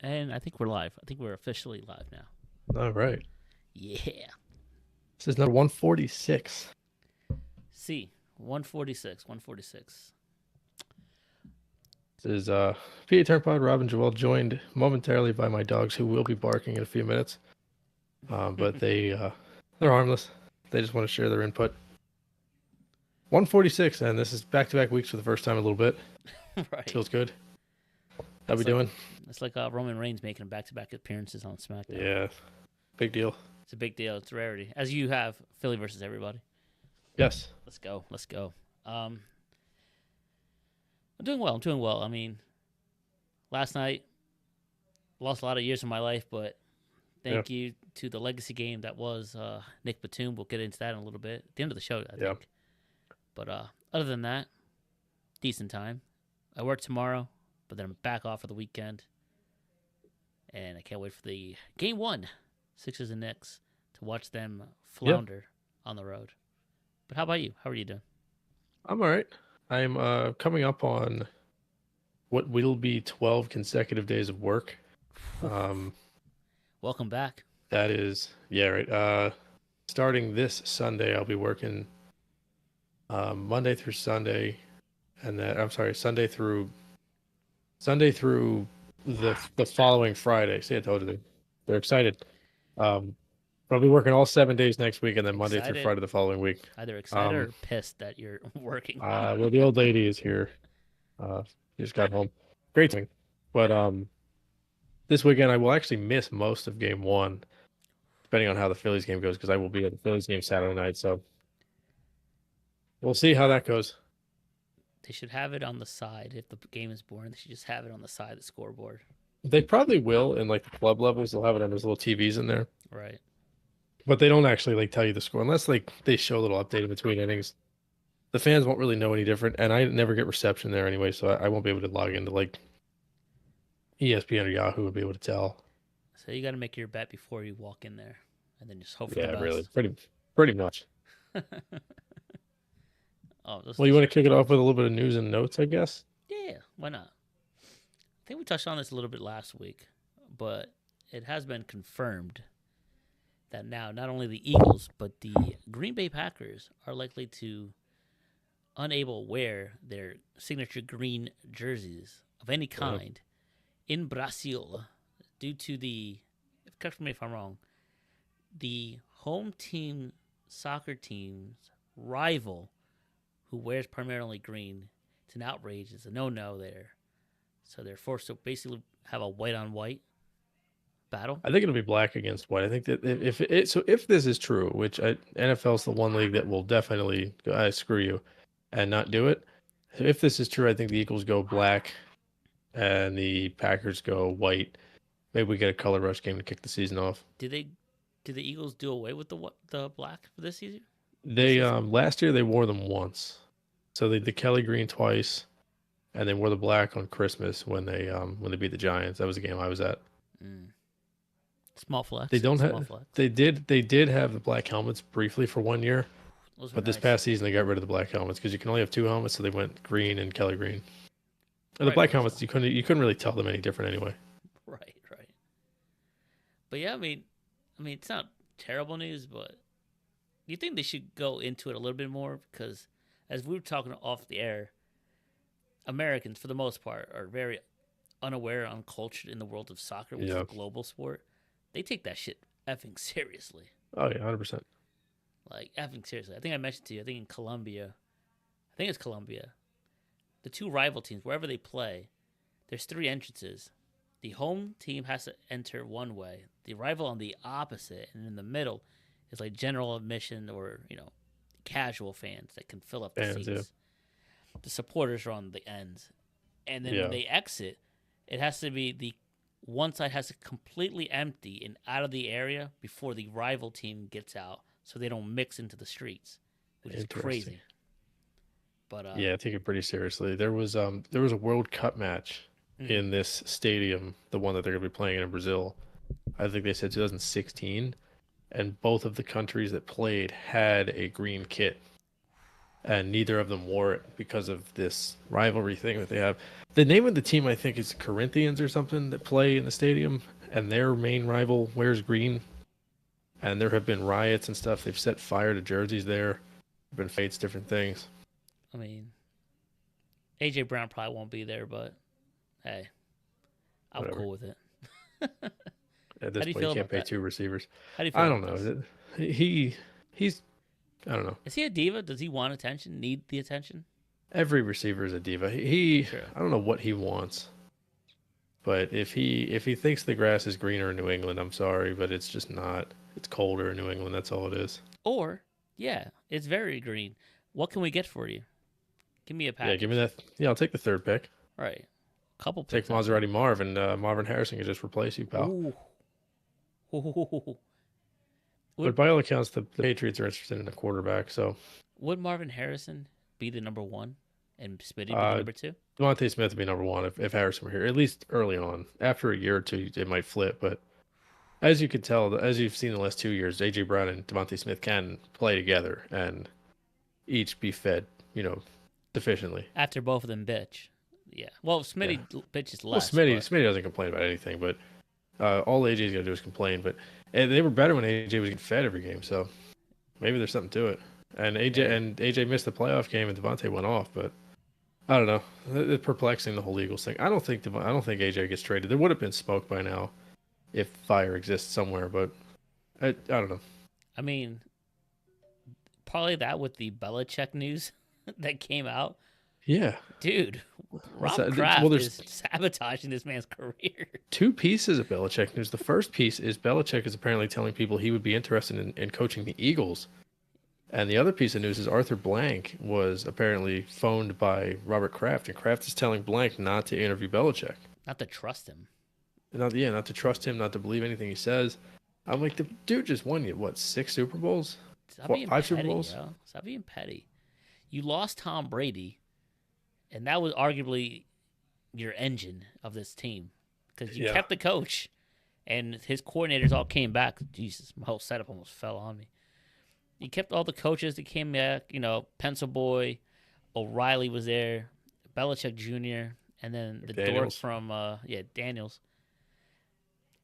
And I think we're live. I think we're officially live now. All right. Yeah. This is number 146. C 146. 146. This is PA Turnpod, Robin Joel, joined momentarily by my dogs who will be barking in a few minutes. But they're harmless. They just want to share their input. 146, and this is back-to-back weeks for the first time in a little bit. Right. Feels good. How we It's doing? It's like Roman Reigns making back-to-back appearances on SmackDown. Yeah. Big deal. It's a big deal. It's a rarity. As you have Philly versus everybody. Yes. Let's go. Let's go. I'm doing well. I'm doing well. I mean, last night lost a lot of years of my life, but thank you to the legacy game that was Nick Batum. We'll get into that in a little bit at the end of the show, I think. But other than that, decent time. I work tomorrow, but then I'm back off for the weekend. And I can't wait for the game one, Sixers and Knicks, to watch them flounder on the road. But how about you? How are you doing? I'm all right. I'm coming up on what will be 12 consecutive days of work. Welcome back. That is, right. Starting this Sunday, I'll be working Monday through Sunday, and Sunday through the following Friday. See, I told you they're excited. I'll be working all 7 days next week, and then Monday through Friday the following week. Either excited or pissed that you're working. Well, the old lady is here. She just got home. Great thing. But this weekend I will actually miss most of game one, depending on how the Phillies game goes, because I will be at the Phillies game Saturday night. So we'll see how that goes. They should have it on the side. If the game is boring, they should just have it on the side of the scoreboard. They probably will in like the club levels. They'll have it on those little TVs in there. Right. But they don't actually like tell you the score unless like they show a little update in between innings. The fans won't really know any different, and I never get reception there anyway, so I won't be able to log into like ESPN or Yahoo and be able to tell. So you got to make your bet before you walk in there, and then just hope for the best. Yeah, really, pretty much. Well, you want to kick it off with a little bit of news and notes, I guess? Yeah, why not? I think we touched on this a little bit last week, but it has been confirmed that now not only the Eagles, but the Green Bay Packers are likely to unable wear their signature green jerseys of any kind in Brazil due to the, correct me if I'm wrong, the home team soccer team's rival who wears primarily green. It's an outrage. It's a no-no there. So they're forced to basically have a white-on-white battle. I think it'll be black against white. I think that if this is true, which NFL's the one league that will definitely go, screw you, and not do it. If this is true, I think the Eagles go black, and the Packers go white. Maybe we get a color rush game to kick the season off. Did the Eagles do away with the black for this season? They last year they wore them once, so they did the Kelly green twice, and they wore the black on Christmas when they beat the Giants. That was the game I was at. Small flex. They don't have. Flex. They did have the black helmets briefly for 1 year, but this past season they got rid of the black helmets because you can only have two helmets, so they went green and Kelly green. And the black helmets you couldn't really tell them any different anyway. Right. But yeah, I mean, it's not terrible news, but do you think they should go into it a little bit more? Because as we were talking off the air, Americans, for the most part, are very unaware, uncultured in the world of soccer, which is a global sport. They take that shit effing seriously. Oh, yeah, 100%. Like, effing seriously. I think I mentioned to you, I think it's Colombia. The two rival teams, wherever they play, there's 3 entrances. The home team has to enter one way. The rival on the opposite, and in the middle is like general admission or, casual fans that can fill up the seats. Yeah. The supporters are on the ends. And then when they exit, it has to be the one side has to completely empty and out of the area before the rival team gets out so they don't mix into the streets, which is crazy. But take it pretty seriously. There was a World Cup match in this stadium, the one that they're going to be playing in Brazil. I think they said 2016, and both of the countries that played had a green kit. and neither of them wore it because of this rivalry thing that they have. The name of the team, I think, is Corinthians or something that play in the stadium, and their main rival wears green. And there have been riots and stuff. They've set fire to jerseys there. Been fights, different things. I mean, AJ Brown probably won't be there, but hey, I'm Whatever. cool with it. At How this do you point, feel you can't about pay that? two receivers. How do you feel I about don't this? know. He's I don't know. Is he a diva? Does he want attention? Need the attention? Every receiver is a diva. True. I don't know what he wants, but if he thinks the grass is greener in New England, I'm sorry, but it's just not. It's colder in New England. That's all it is. Or, yeah, it's very green. What can we get for you? Give me a package. Yeah, give me that. Yeah, I'll take the third pick. All right. Couple Take picks. out Maserati Marv, and Marvin Harrison can just replace you, there. pal. Ooh. Ooh. But Would, by all accounts, the Patriots are interested in a quarterback. So would Marvin Harrison be the number one and Smitty be the uh, number two? Devontae Smith would be number one if Harrison were here, at least early on. After a year or two, it might flip. But as you could tell, as you've seen the last 2 years, AJ Brown and Devontae Smith can play together and each be fed, sufficiently. After both of them bitch. Yeah. Well, Smitty bitches Well, less. Smitty doesn't complain about anything, but all AJ's got to do is complain. But and they were better when AJ was getting fed every game, so maybe there's something to it. And AJ missed the playoff game, and Devontae went off, but I don't know. It's perplexing, the whole Eagles thing. I don't think AJ gets traded. There would have been smoke by now if fire exists somewhere, but I don't know. I mean, probably that with the Belichick news that came out. Yeah. Dude, What's Rob that? Kraft Well, there's is sabotaging this man's career. two pieces of Belichick news. The first piece is Belichick is apparently telling people he would be interested in coaching the Eagles. And the other piece of news is Arthur Blank was apparently phoned by Robert Kraft, and Kraft is telling Blank not to interview Belichick. Not to trust him. Not to trust him, not to believe anything he says. I'm like, the dude just won you, what, 6 Super Bowls? Stop What, being 5 Super petty, Bowls? yo. Stop being petty. You lost Tom Brady, and that was arguably your engine of this team because you Yeah. kept the coach, and his coordinators all came back. Jesus, my whole setup almost fell on me. You kept all the coaches that came back. Pencil Boy, O'Reilly was there, Belichick Jr., and then the dork Daniels. from Daniels.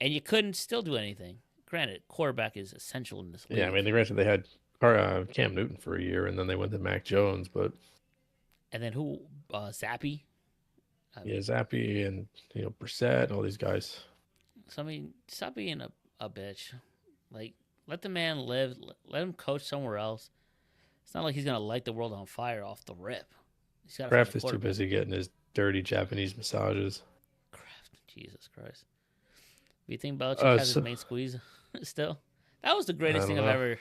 And you couldn't still do anything. Granted, quarterback is essential in this league. Yeah, I mean, granted they had Cam Newton for a year, and then they went to Mac Jones, but And then who? Zappy. yeah, Zappy and Brissett and all these guys. So I mean, stop being a bitch. Like, let the man live. Let him coach somewhere else. It's not like he's gonna light the world on fire off the rip. He's got Kraft is too busy getting his dirty Japanese massages. Kraft, Jesus Christ. Do you think Belichick has so- his main squeeze still? That was the greatest thing don't I've know. ever.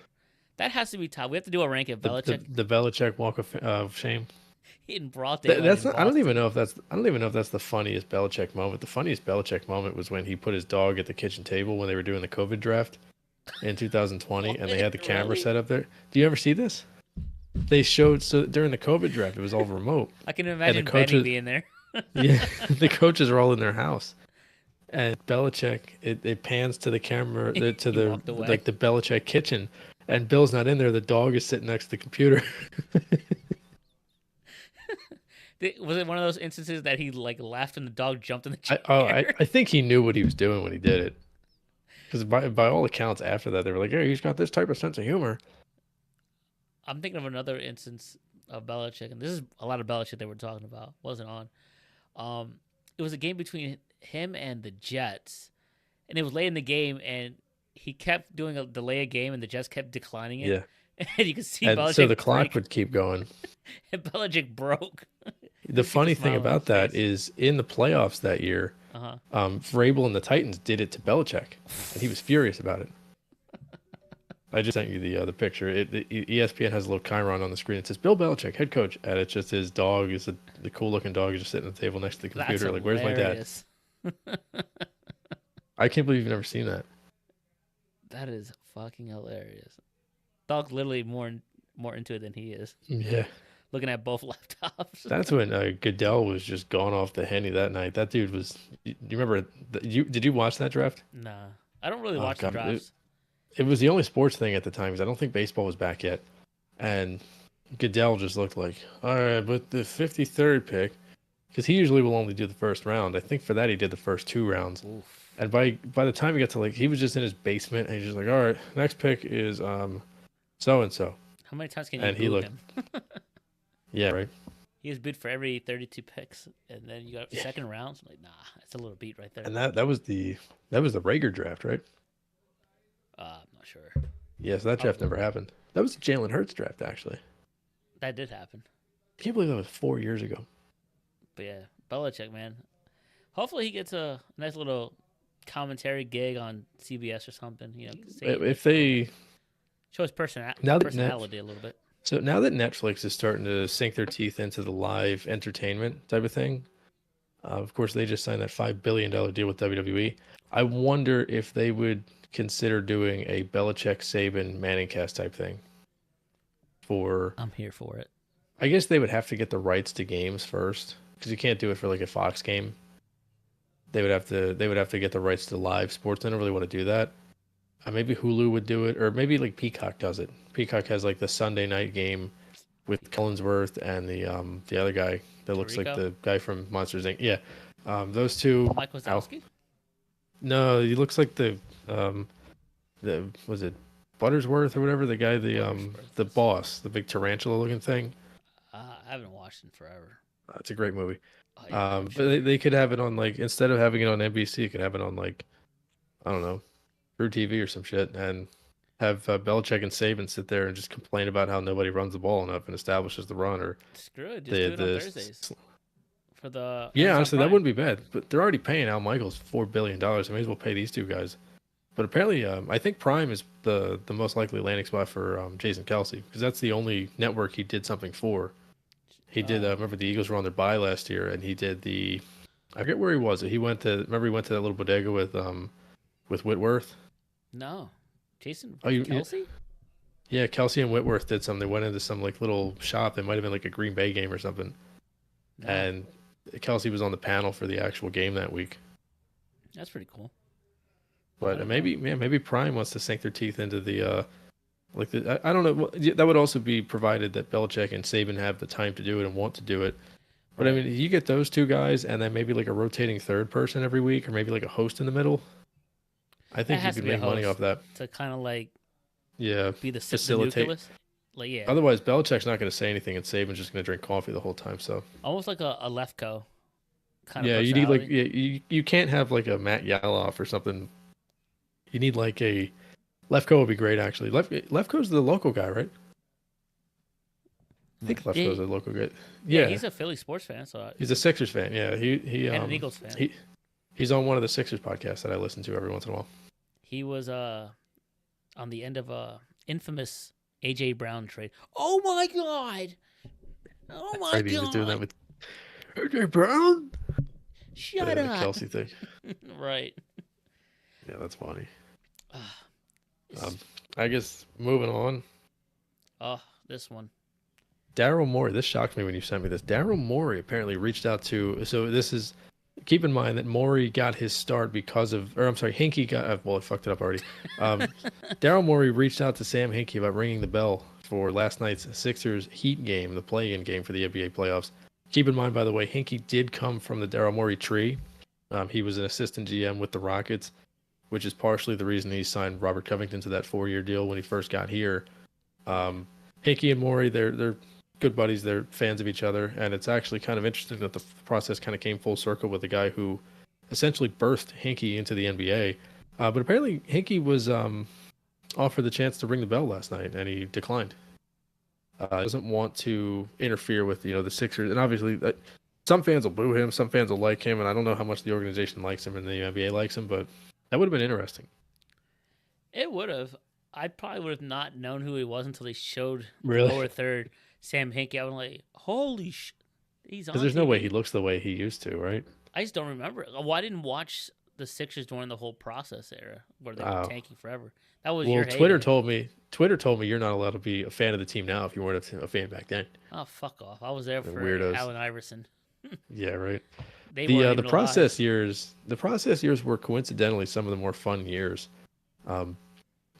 That has to be top. We have to do a rank of Belichick. The Belichick walk of shame. He in broad Th- daylight. That's in not, I don't Boston. even know if that's the funniest Belichick moment. The funniest Belichick moment was when he put his dog at the kitchen table when they were doing the COVID draft in 2020, and they had the camera Really? set up there. Do you ever see this? They showed during the COVID draft, it was all remote. I can imagine Benny coaches- being there. Yeah, the coaches are all in their house, and Belichick it pans to the camera to He the walked away. like the Belichick kitchen, and Bill's not in there. The dog is sitting next to the computer. Was it one of those instances that he like laughed and the dog jumped in the chair? I think he knew what he was doing when he did it, because by all accounts after that they were like, "Hey, he's got this type of sense of humor." I'm thinking of another instance of Belichick, and this is a lot of Belichick they were talking about. Wasn't on. It was a game between him and the Jets, and it was late in the game, and he kept doing a delay a game, and the Jets kept declining it. Yeah, And you could see and Belichick so the clock break, would keep going. and Belichick broke. The funny smile thing on about his that face. is in the playoffs that year, Uh-huh. Vrabel and the Titans did it to Belichick, and he was furious about it. I just sent you the picture. ESPN has a little chyron on the screen. It says Bill Belichick, head coach, and it's just his dog. Is the cool looking dog is just sitting at the table next to the computer. That's Like, where's my dad? hilarious. I can't believe you've never seen that. That is fucking hilarious. Dog's literally more into it than he is. Yeah, Looking at both laptops. that's when Goodell was just gone off the henny that night. That dude was. You remember? Did you watch that draft? Nah, I don't really Oh, watch the God, drafts. It was the only sports thing at the time because I don't think baseball was back yet, and Goodell just looked like, all right, but the 53rd pick, because he usually will only do the first round. I think for that he did the first 2 rounds. Oof. And by the time he got to like, he was just in his basement and he's just like, all right, next pick is so and so, How many times can you and he boo looked, him? yeah, right, He was bid for every 32 picks, and then you got yeah. second rounds. I'm like, nah, that's a little beat right there. And that was the Rager draft, right? I'm not sure. Yes, that draft Probably. never happened. That was the Jalen Hurts draft, actually. That did happen. I can't believe that was 4 years ago. But yeah, Belichick, man. Hopefully he gets a nice little commentary gig on CBS or something. You know, If they show his now that personality a little bit. so now that Netflix is starting to sink their teeth into the live entertainment type of thing, of course they just signed that $5 billion deal with WWE. I wonder if they would consider doing a Belichick Saban Manning cast type thing. For I'm here for it. I guess they would have to get the rights to games first because you can't do it for like a Fox game. They would have to get the rights to live sports. I don't really want to do that. Maybe Hulu would do it, or maybe like Peacock does it. Peacock has like the Sunday night game with Collinsworth and the other guy that looks like Tirico? the guy from Monsters Inc. Yeah, those two. Mike Wazowski? No, he looks like the was it Buttersworth or whatever, the guy, the Buttersworth. boss, the big tarantula looking thing. I haven't watched in forever. It's a great movie. Oh yeah, I'm But sure. they could have it on like, instead of having it on NBC, you could have it on like, I don't know, True TV or some shit, and have Belichick and Saban sit there and just complain about how nobody runs the ball enough and establishes the run, or Screw it. Just the do it on the Thursdays for the yeah, Amazon honestly, that Prime. wouldn't be bad. But they're already paying Al Michaels $4 billion. I may as well pay these two guys. But apparently, I think Prime is the most likely landing spot for Jason Kelsey, because that's the only network he did something for. He did. Uh, Remember the Eagles were on their bye last year, and he did the. I forget where he was. He went to. Remember he went to that little bodega with Whitworth. no, Jason Oh, you, Kelsey. yeah, Kelsey and Whitworth did some. They went into some like little shop. It might have been like a Green Bay game or something. No, And Kelsey was on the panel for the actual game that week. that's pretty cool. I But don't know. maybe Prime wants to sink their teeth into the like I don't know. Yeah, that would also be provided that Belichick and Saban have the time to do it and want to do it. But I Right. mean, you get those two guys, and then maybe like a rotating third person every week, or maybe like a host in the middle. I It think you has to could be a make money off host that. to kind of like Yeah, be the facilitate. nucleus. Like yeah, Otherwise, Belichick's not going to say anything, and Saban's just going to drink coffee the whole time. So almost like a Lefko kind of yeah, you need like, personality. yeah, you can't have like a Matt Yaloff or something. You need like a Lefko would be great actually. Lefko's the local guy, right? I think Yeah, Lefko's a local guy. yeah, Yeah, he's a Philly sports fan, so he's a Sixers fan. Yeah, and an Eagles fan. he's on one of the Sixers podcasts that I listen to every once in a while. He was on the end of a infamous AJ Brown trade. Oh my god! Oh my Right, he was doing that god! with AJ Brown. Shut The up! Kelsey thing. Right. Yeah, that's funny. Ah, Um, I guess moving on. oh, this one. Daryl Morey. This shocked me when you sent me this. Daryl Morey apparently reached out to. So this is. Keep in mind that Morey got his start because of, or I'm sorry, Hinkie got. Well, I fucked it up already. Um, Daryl Morey reached out to Sam Hinkie about ringing the bell for last night's Sixers Heat game, the play-in game for the NBA playoffs. Keep in mind, by the way, Hinkie did come from the Daryl Morey tree. He was an assistant GM with the Rockets, which is partially the reason he signed Robert Covington to that 4-year deal when he first got here. Hinkie and Morey, they're good buddies. They're fans of each other, and it's actually kind of interesting that the process kind of came full circle with the guy who essentially birthed Hinkie into the NBA. But apparently, Hinkie was offered the chance to ring the bell last night, and he declined. Doesn't want to interfere with the Sixers, and obviously some fans will boo him, some fans will like him, and I don't know how much the organization likes him and the NBA likes him, but that would have been interesting. It would have. I probably would have not known who he was until they showed Really? lower third Sam Hinkie. I was like, holy sh! He's on Because there's no way TV. he looks the way he used to, right? I just don't remember. Well, I didn't watch the Sixers during the whole process era where they were Oh. tanking forever. That was Well, your Twitter heyday. told me you're not allowed to be a fan of the team now if you weren't a fan back then. Oh, fuck off. I was there The for weirdos. Allen Iverson. Yeah, right. They The weren't the even process years were coincidentally some of the more fun years. Um,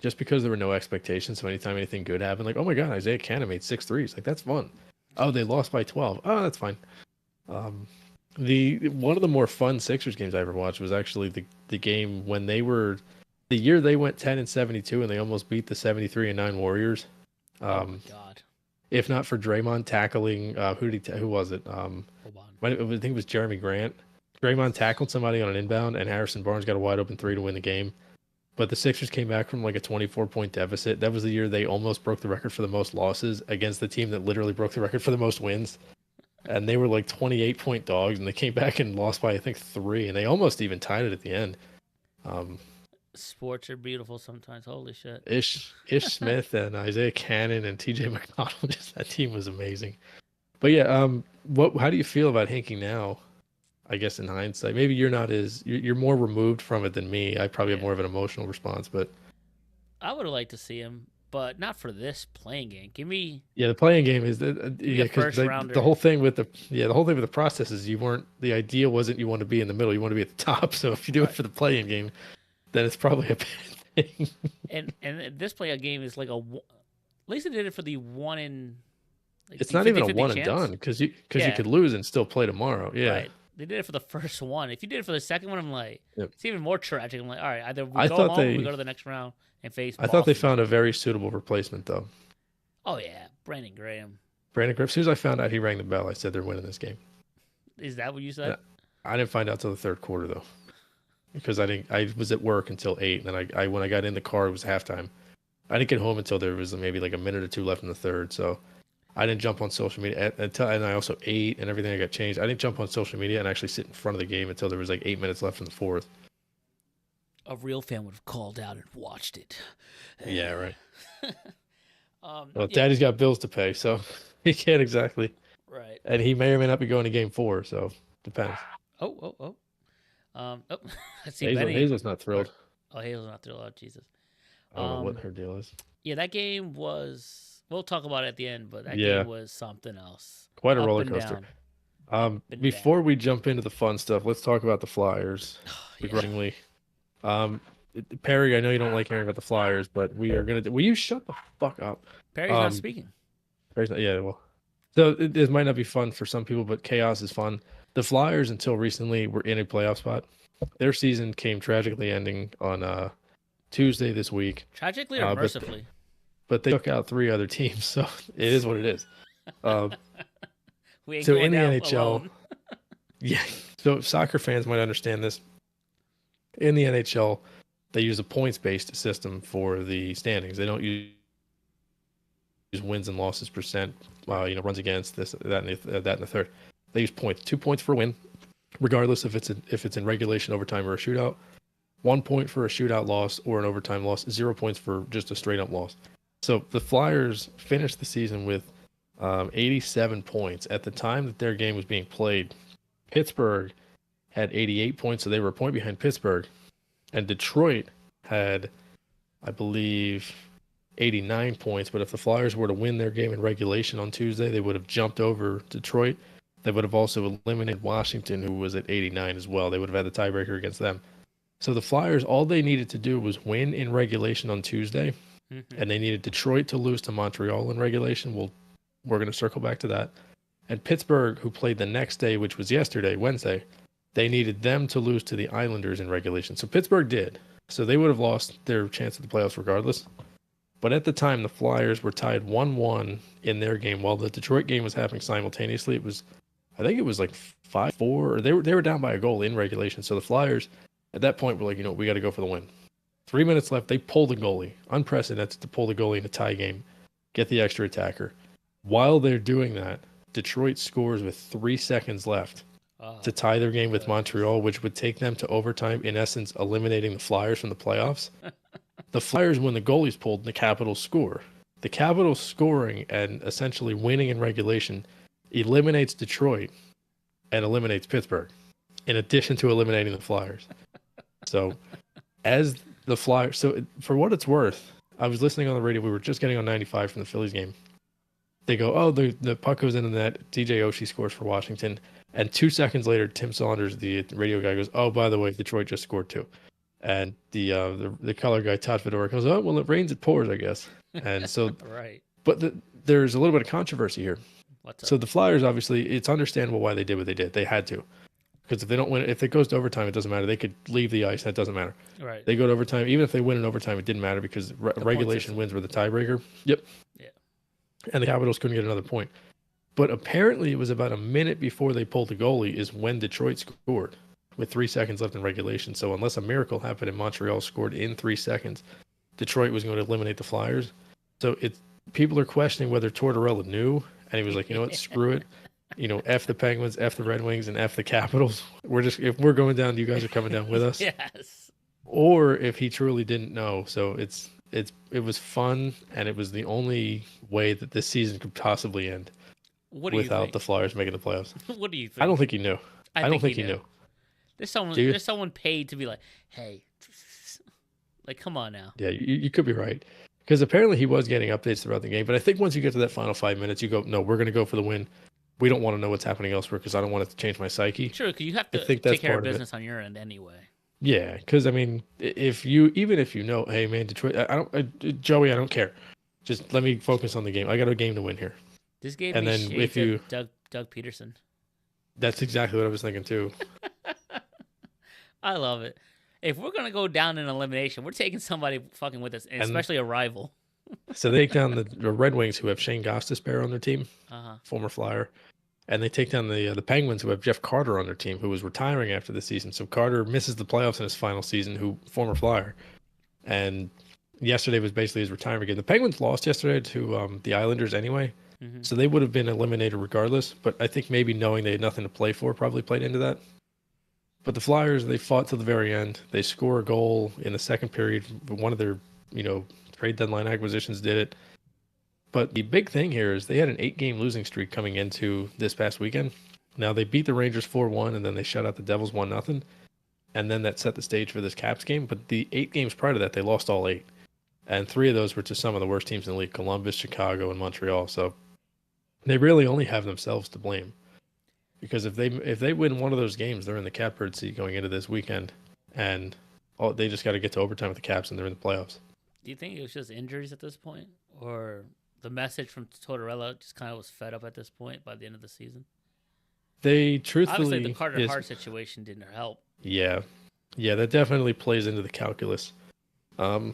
just because there were no expectations. So anytime anything good happened, like, oh my God, Isaiah Cannon made 6 threes. Like, that's fun. Oh, they lost by 12. Oh, that's fine. The one of the more fun Sixers games I ever watched was actually the game when they were the year they went 10-72 and they almost beat the 73-9 Warriors. Oh my God. If not for Draymond tackling, who was it? Hold on. I think it was Jeremy Grant. Draymond tackled somebody on an inbound, and Harrison Barnes got a wide open 3 to win the game. But the Sixers came back from like a 24-point deficit. That was the year they almost broke the record for the most losses against the team that literally broke the record for the most wins. And they were like 28-point dogs, and they came back and lost by, I think, 3, and they almost even tied it at the end. Sports are beautiful sometimes. Holy shit. Ish Smith and Isaiah Cannon and TJ McConnell, just that team was amazing. But yeah, how do you feel about Hinkie now? I guess in hindsight, maybe you're more removed from it than me. I probably have more of an emotional response, but I would have liked to see him, but not for this playing game. Give me the playing game is first rounder. The whole thing with the process is the idea wasn't you want to be in the middle, you want to be at the top. So if you do it for the playing game, then it's probably a bad thing. and this playing game is like at least they did it for the one in. Like it's not even a one and done because you could lose and still play tomorrow. Yeah. Right. They did it for the first one. If you did it for the second one, I'm like, It's even more tragic. I'm like, all right, either we go home or we go to the next round and face Boston. I thought they found a very suitable replacement, though. Oh, yeah. Brandon Graham. As soon as I found out he rang the bell, I said they're winning this game. Is that what you said? I didn't find out till the third quarter, though, because I was at work until 8, and then when I got in the car, it was halftime. I didn't get home until there was maybe like a minute or two left in the third, so I didn't jump on social media and I also ate and everything. I got changed. I didn't jump on social media and actually sit in front of the game until there was like 8 minutes left in the fourth. A real fan would have called out and watched it. Yeah, right. Well, Daddy's got bills to pay, so he can't exactly. Right. And he may or may not be going to game 4, so depends. Oh. I see Hazel's not thrilled. Oh, Hazel's not thrilled. Oh, Jesus. I don't know what her deal is. Yeah, that game was. We'll talk about it at the end, but that game was something else. Quite a roller coaster. Before we jump into the fun stuff, let's talk about the Flyers. Begrudgingly. Perry, I know you don't like hearing about the Flyers, but we are gonna. Will you shut the fuck up? Perry's not speaking. Perry's not. Yeah, well. So this might not be fun for some people, but chaos is fun. The Flyers, until recently, were in a playoff spot. Their season came tragically ending on Tuesday this week. Tragically or mercifully? But they took out 3 other teams, so it is what it is. We ain't so going in the down NHL, alone. yeah. So soccer fans might understand this. In the NHL, they use a points-based system for the standings. They don't use wins and losses percent, runs against this, that, and the third. They use points. 2 points for a win, regardless if it's in regulation, overtime, or a shootout. 1 point for a shootout loss or an overtime loss. 0 points for just a straight-up loss. So the Flyers finished the season with 87 points. At the time that their game was being played, Pittsburgh had 88 points, so they were a point behind Pittsburgh. And Detroit had, I believe, 89 points. But if the Flyers were to win their game in regulation on Tuesday, they would have jumped over Detroit. They would have also eliminated Washington, who was at 89 as well. They would have had the tiebreaker against them. So the Flyers, all they needed to do was win in regulation on Tuesday. And they needed Detroit to lose to Montreal in regulation. We're going to circle back to that. And Pittsburgh, who played the next day, which was yesterday, Wednesday, they needed them to lose to the Islanders in regulation. So Pittsburgh did. So they would have lost their chance at the playoffs regardless. But at the time, the Flyers were tied 1-1 in their game while the Detroit game was happening simultaneously. I think it was like 5-4, or they were down by a goal in regulation. So the Flyers, at that point, were like, we got to go for the win. 3 minutes left. They pull the goalie. Unprecedented to pull the goalie in a tie game, get the extra attacker. While they're doing that, Detroit scores with 3 seconds left to tie their game with Montreal, which would take them to overtime, in essence, eliminating the Flyers from the playoffs. The Flyers, when the goalie's pulled, the Capitals score. The Capitals scoring and essentially winning in regulation eliminates Detroit and eliminates Pittsburgh, in addition to eliminating the Flyers. So, as the Flyers, so for what it's worth, I was listening on the radio. We were just getting on 95 from the Phillies game. They go, oh, the puck goes into the net. DJ Oshie scores for Washington. And 2 seconds later, Tim Saunders, the radio guy, goes, oh, by the way, Detroit just scored 2. And the color guy Todd Fedora goes, "Oh well, it rains, it pours, I guess." And so, Right. but there's a little bit of controversy here. What's up? So the Flyers, obviously, it's understandable why they did what they did. They had to, because if they don't win, if it goes to overtime, it doesn't matter. They could leave the ice. That doesn't matter. Right. They go to overtime. Even if they win in overtime, it didn't matter because point regulation system. wins were the tiebreaker. Yep. Yeah. And the Capitals couldn't get another point. But apparently, it was about a minute before they pulled the goalie is when Detroit scored with 3 seconds left in regulation. So unless a miracle happened and Montreal scored in 3 seconds, Detroit was going to eliminate the Flyers. So people are questioning whether Tortorella knew, and he was like, you know what, screw it. F the Penguins, F the Red Wings, and F the Capitals. If we're going down, you guys are coming down with us. Yes. Or if he truly didn't know. So it was fun, and it was the only way that this season could possibly end. What do you without think? the Flyers making the playoffs. What do you think? I don't think he knew. I don't think he knew. knew. There's Dude. someone paid to be like, hey, like, come on now. Yeah, you could be right. Because apparently he was getting updates throughout the game. But I think once you get to that final 5 minutes, you go, no, we're going to go for the win. We don't want to know what's happening elsewhere because I don't want it to change my psyche. Sure, because you have to think that's take care of part of it. business on your end anyway. Yeah, because I mean, even if you know, hey man, Detroit, Joey, I don't care. Just let me focus on the game. I got a game to win here. This gave And me then shades if you- of Doug Peterson. That's exactly what I was thinking too. I love it. If we're gonna go down in elimination, we're taking somebody fucking with us, and especially a rival. So they take down the Red Wings, who have Shane Gostisbehere on their team, Uh-huh. former Flyer, and they take down the Penguins, who have Jeff Carter on their team, who was retiring after the season. So Carter misses the playoffs in his final season, former Flyer, and yesterday was basically his retirement game. The Penguins lost yesterday to the Islanders anyway, Mhm. so they would have been eliminated regardless. But I think maybe knowing they had nothing to play for probably played into that. But the Flyers, they fought to the very end. They score a goal in the second period. One of their, trade deadline acquisitions did it. But the big thing here is they had an 8-game losing streak coming into this past weekend. Now they beat the Rangers 4-1, and then they shut out the Devils 1-0. And then that set the stage for this Caps game. But the 8 games prior to that, they lost all 8. And 3 of those were to some of the worst teams in the league, Columbus, Chicago, and Montreal. So they really only have themselves to blame. Because if they win one of those games, they're in the catbird seat going into this weekend. And they just got to get to overtime with the Caps, and they're in the playoffs. Do you think it was just injuries at this point, or the message from Tortorella just kind of was fed up at this point by the end of the season? They truthfully, Obviously, the Carter Hart situation didn't help. Yeah, that definitely plays into the calculus. In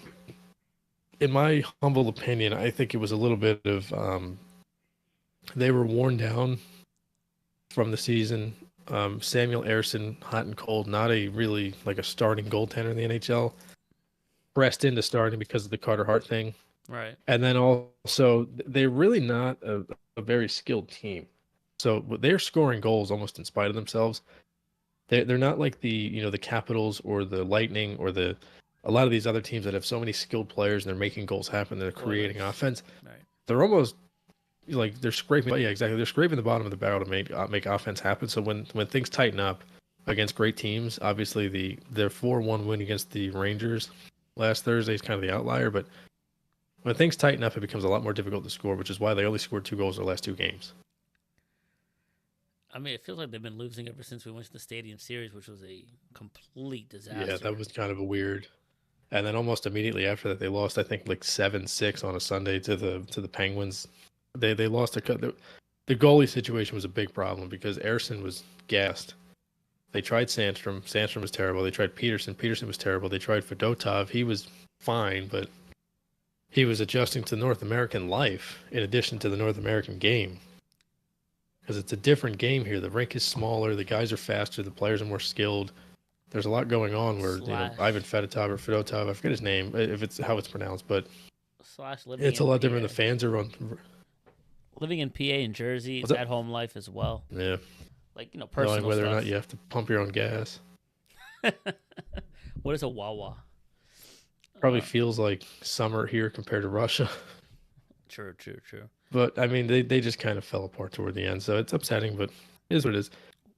my humble opinion, I think it was a little bit of they were worn down from the season. Samuel Ersson, hot and cold, not a really like a starting goaltender in the NHL. Pressed into starting because of the Carter Hart thing. Right. And then also, they're really not a very skilled team. So they're scoring goals almost in spite of themselves. They're not like the Capitals or the Lightning or a lot of these other teams that have so many skilled players and they're making goals happen. They're creating offense. Right. They're almost like they're scraping. Yeah, exactly. They're scraping the bottom of the barrel to make offense happen. So when things tighten up against great teams, obviously their 4-1 win against the Rangers last Thursday is kind of the outlier. But when things tighten up, it becomes a lot more difficult to score, which is why they only scored 2 goals in the last 2 games. I mean, it feels like they've been losing ever since we went to the Stadium Series, which was a complete disaster. Yeah, that was kind of a weird. And then almost immediately after that, they lost, I think, like 7-6 on a Sunday to the Penguins. They lost the goalie situation was a big problem because Ersson was gassed. They tried Sandstrom. Sandstrom was terrible. They tried Peterson. Peterson was terrible. They tried Fedotov. He was fine, but he was adjusting to North American life in addition to the North American game. Because it's a different game here. The rink is smaller. The guys are faster. The players are more skilled. There's a lot going on where Ivan Fedotov or Fedotov, I forget his name, if it's how it's pronounced, but it's a lot different. The fans are on. Living in PA and Jersey, it's at home life as well. Yeah. Like, personal knowing whether stuff. or not you have to pump your own gas. What is a Wawa? Probably feels like summer here compared to Russia. True. But, I mean, they just kind of fell apart toward the end, so it's upsetting, but it is what it is.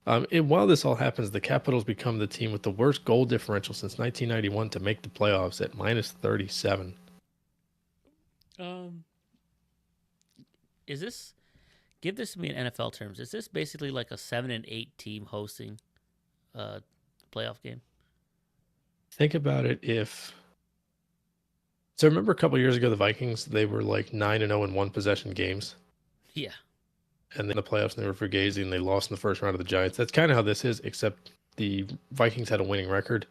And while this all happens, the Capitals become the team with the worst goal differential since 1991 to make the playoffs at -37. Is this, give this to me in NFL terms, is this basically like a 7-8 team hosting a playoff game? think about it if. So remember a couple years ago, the Vikings, they were like 9-0 in one possession games. Yeah. And then the playoffs, and they were fugazi, and they lost in the first round of the Giants. That's kind of how this is, except the Vikings had a winning record,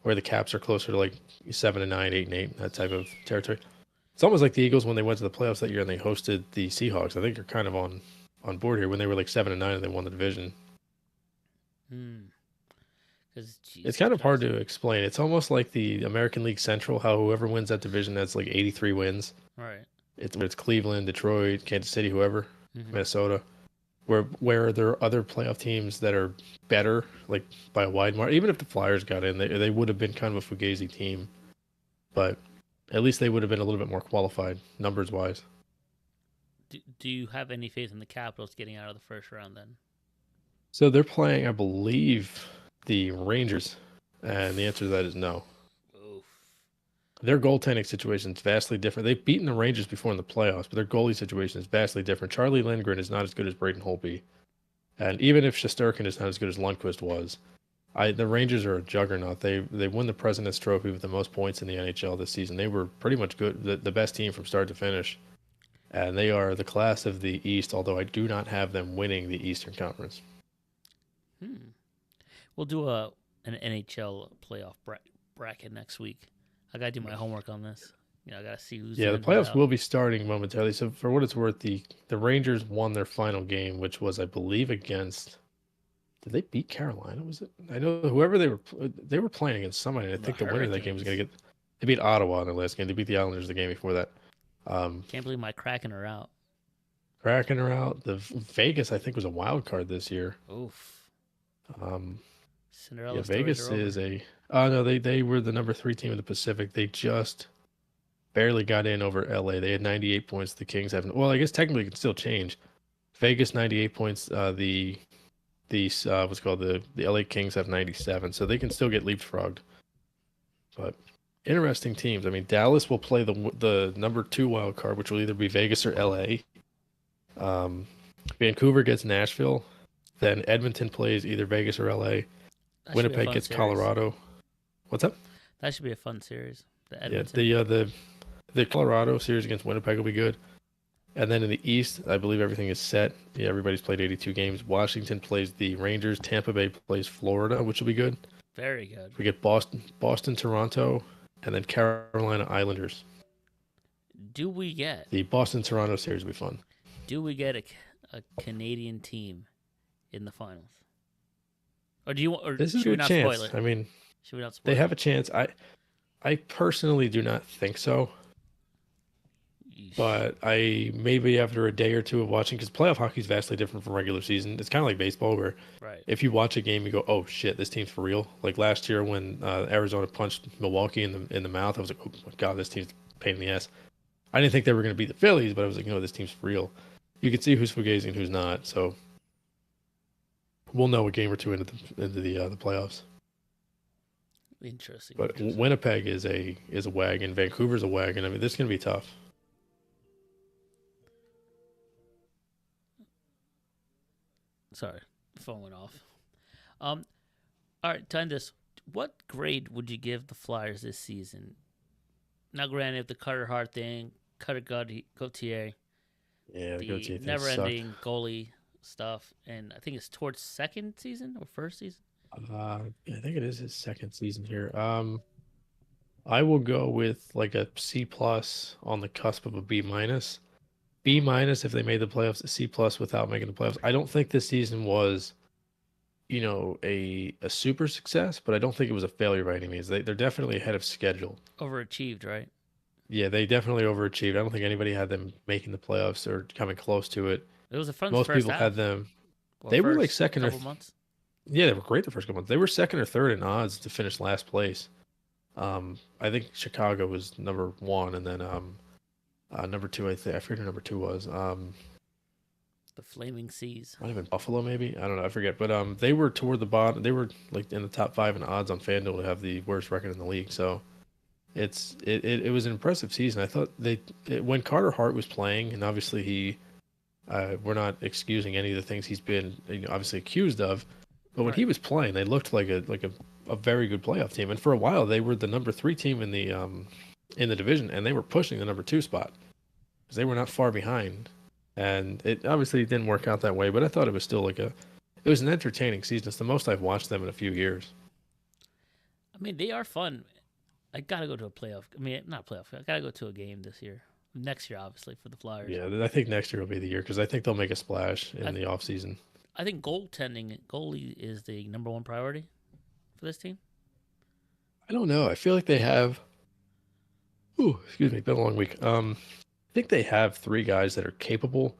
where the Caps are closer to like 7-9, 8-8, that type of territory. It's almost like the Eagles when they went to the playoffs that year and they hosted the Seahawks. I think you're kind of on board here when they were like 7-9 and they won the division. Hmm. It's kind of hard to explain. It's almost like the American League Central, how whoever wins that division has like 83 wins. Right. It's Cleveland, Detroit, Kansas City, whoever, Mm-hmm. Minnesota. Where there are other playoff teams that are better, like by a wide margin. Even if the Flyers got in, they would have been kind of a fugazi team, but at least they would have been a little bit more qualified numbers wise. Do you have any faith in the Capitals getting out of the first round then? So they're playing, I believe, the Rangers, and the answer to that is no. Oof. Their goaltending situation is vastly different. They've beaten the Rangers before in the playoffs, but their goalie situation is vastly different. Charlie Lindgren is not as good as Braden Holtby. And even if Shesterkin is not as good as Lundqvist was, the Rangers are a juggernaut. They won the President's Trophy with the most points in the NHL this season. They were pretty much good, the best team from start to finish. And they are the class of the East, although I do not have them winning the Eastern Conference. We'll do an NHL playoff bracket next week. I gotta do my homework on this. I gotta see who's. Yeah, the playoffs will be starting momentarily. So for what it's worth, the Rangers won their final game, which was, I believe, against. Did they beat Carolina? Was it? I know whoever they were playing against somebody. I think the winner of that game was going to get. They beat Ottawa in the last game. They beat the Islanders the game before that. Can't believe my Kraken are out. Kraken are out. The Vegas, I think, was a wild card this year. Oof. Cinderella. Yeah, Vegas is a. Oh no, they were the number 3 team in the Pacific. They just barely got in over LA. They had 98 points. The Kings haven't. Well, I guess technically it can still change. Vegas 98 points. The what's called the LA Kings have 97, so they can still get leapfrogged. But interesting teams. I mean, Dallas will play the number 2 wild card, which will either be Vegas or LA. Vancouver gets Nashville, then Edmonton plays either Vegas or LA. Winnipeg gets Colorado. What's up? That should be a fun series. Yeah, the Colorado series against Winnipeg will be good. And then in the East, I believe everything is set. Yeah, everybody's played 82 games. Washington plays the Rangers. Tampa Bay plays Florida, which will be good. Very good. We get Boston, Toronto, and then Carolina Islanders. Do we get the Boston-Toronto series will be fun. Do we get a Canadian team in the finals? Or do you? Or this is should a we not chance. spoil it? I mean, should we not spoil they have a chance. I personally do not think so. But maybe after a day or two of watching, because playoff hockey is vastly different from regular season. It's kind of like baseball, where if you watch a game, you go, "Oh shit, this team's for real." Like last year when Arizona punched Milwaukee in the mouth, I was like, "Oh my god, this team's a pain in the ass." I didn't think they were going to beat the Phillies, but I was like, "No, this team's for real." You can see who's fugazi and who's not. So we'll know a game or two into the playoffs. Interesting. But Winnipeg is a wagon. Vancouver's a wagon. I mean, this is going to be tough. Sorry, phone went off. All right, to end this, what grade would you give the Flyers this season? Now, granted, if the Carter Hart thing, Cutter Gauthier, the never-ending goalie stuff, and I think it's towards second season or first season. I think it is his second season here. I will go with like a C+ on the cusp of a B-. B- if they made the playoffs, a C+ without making the playoffs. I don't think this season was, a super success, but I don't think it was a failure by any means. They're definitely ahead of schedule. Overachieved, right? Yeah, they definitely overachieved. I don't think anybody had them making the playoffs or coming close to it. It was a fun Most people half. had them. Well, they were like second or months. Yeah, they were great the first couple months. They were second or third in odds to finish last place. I think Chicago was number 1, and then number 2. I forget who number 2 was. The Flaming Seas. Might have been Buffalo, maybe. I don't know. I forget. But they were toward the bottom. They were like in the top 5 in odds on FanDuel to have the worst record in the league. So it was an impressive season. I thought when Carter Hart was playing, and obviously we're not excusing any of the things he's been obviously accused of, but when he was playing, they looked like a a very good playoff team, and for a while they were the number 3 team in the division, and they were pushing the number 2 spot because they were not far behind. And it obviously didn't work out that way, but I thought it was still it was an entertaining season. It's the most I've watched them in a few years. I mean, they are fun. I gotta go to a playoff. I mean, not playoff. I gotta go to a game this year. Next year, obviously, for the Flyers. Yeah, I think next year will be the year because I think they'll make a splash in the offseason. I think goalie is the number one priority for this team. I don't know. I feel like they have. Ooh, excuse me. Been a long week. I think they have 3 guys that are capable.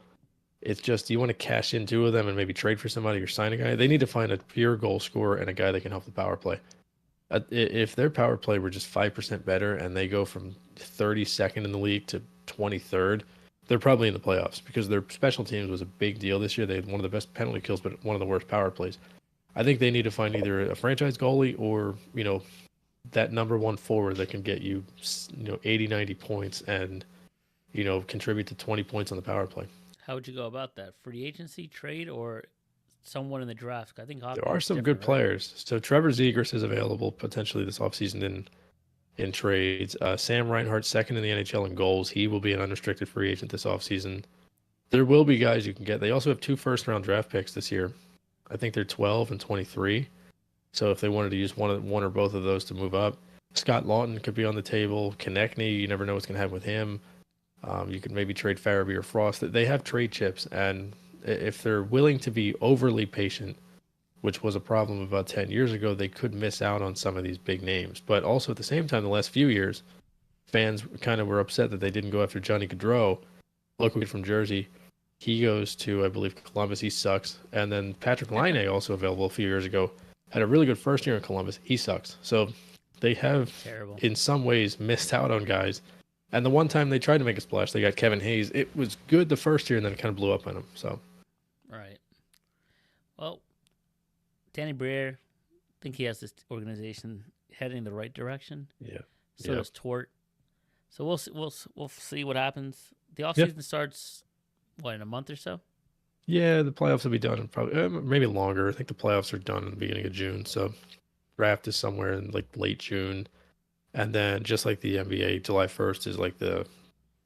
It's just you want to cash in 2 of them and maybe trade for somebody or sign a guy. They need to find a pure goal scorer and a guy that can help the power play. If their power play were just 5% better and they go from 32nd in the league to 23rd, they're probably in the playoffs because their special teams was a big deal this year. They had one of the best penalty kills, but one of the worst power plays. I think they need to find either a franchise goalie or, that number 1 forward that can get you, 80, 90 points and, contribute to 20 points on the power play. How would you go about that? Free agency, trade, or someone in the draft? I think there are some good players. So Trevor Zegras is available potentially this offseason in trades. Sam Reinhart, second in the NHL in goals. He will be an unrestricted free agent this offseason. There will be guys you can get. They also have 2 first-round draft picks this year. I think they're 12 and 23. So if they wanted to use one or both of those to move up, Scott Lawton could be on the table. Konechny, you never know what's going to happen with him. You could maybe trade Farabee or Frost. They have trade chips, and if they're willing to be overly patient, which was a problem about 10 years ago, they could miss out on some of these big names. But also at the same time, the last few years, fans kind of were upset that they didn't go after Johnny Gaudreau, local kid from Jersey. He goes to, I believe, Columbus. He sucks. And then Patrick Laine, also available a few years ago, had a really good first year in Columbus. He sucks. So they have, in some ways, missed out on guys. And the one time they tried to make a splash, they got Kevin Hayes. It was good the first year, and then it kind of blew up on him. So, right. Well, Danny Briere, I think he has this organization heading in the right direction. Yeah. So does Tort. So we'll see what happens. The offseason starts in a month or so. Yeah, the playoffs will be done in probably maybe longer. I think the playoffs are done in the beginning of June. So draft is somewhere in late June. And then just like the NBA, July 1st is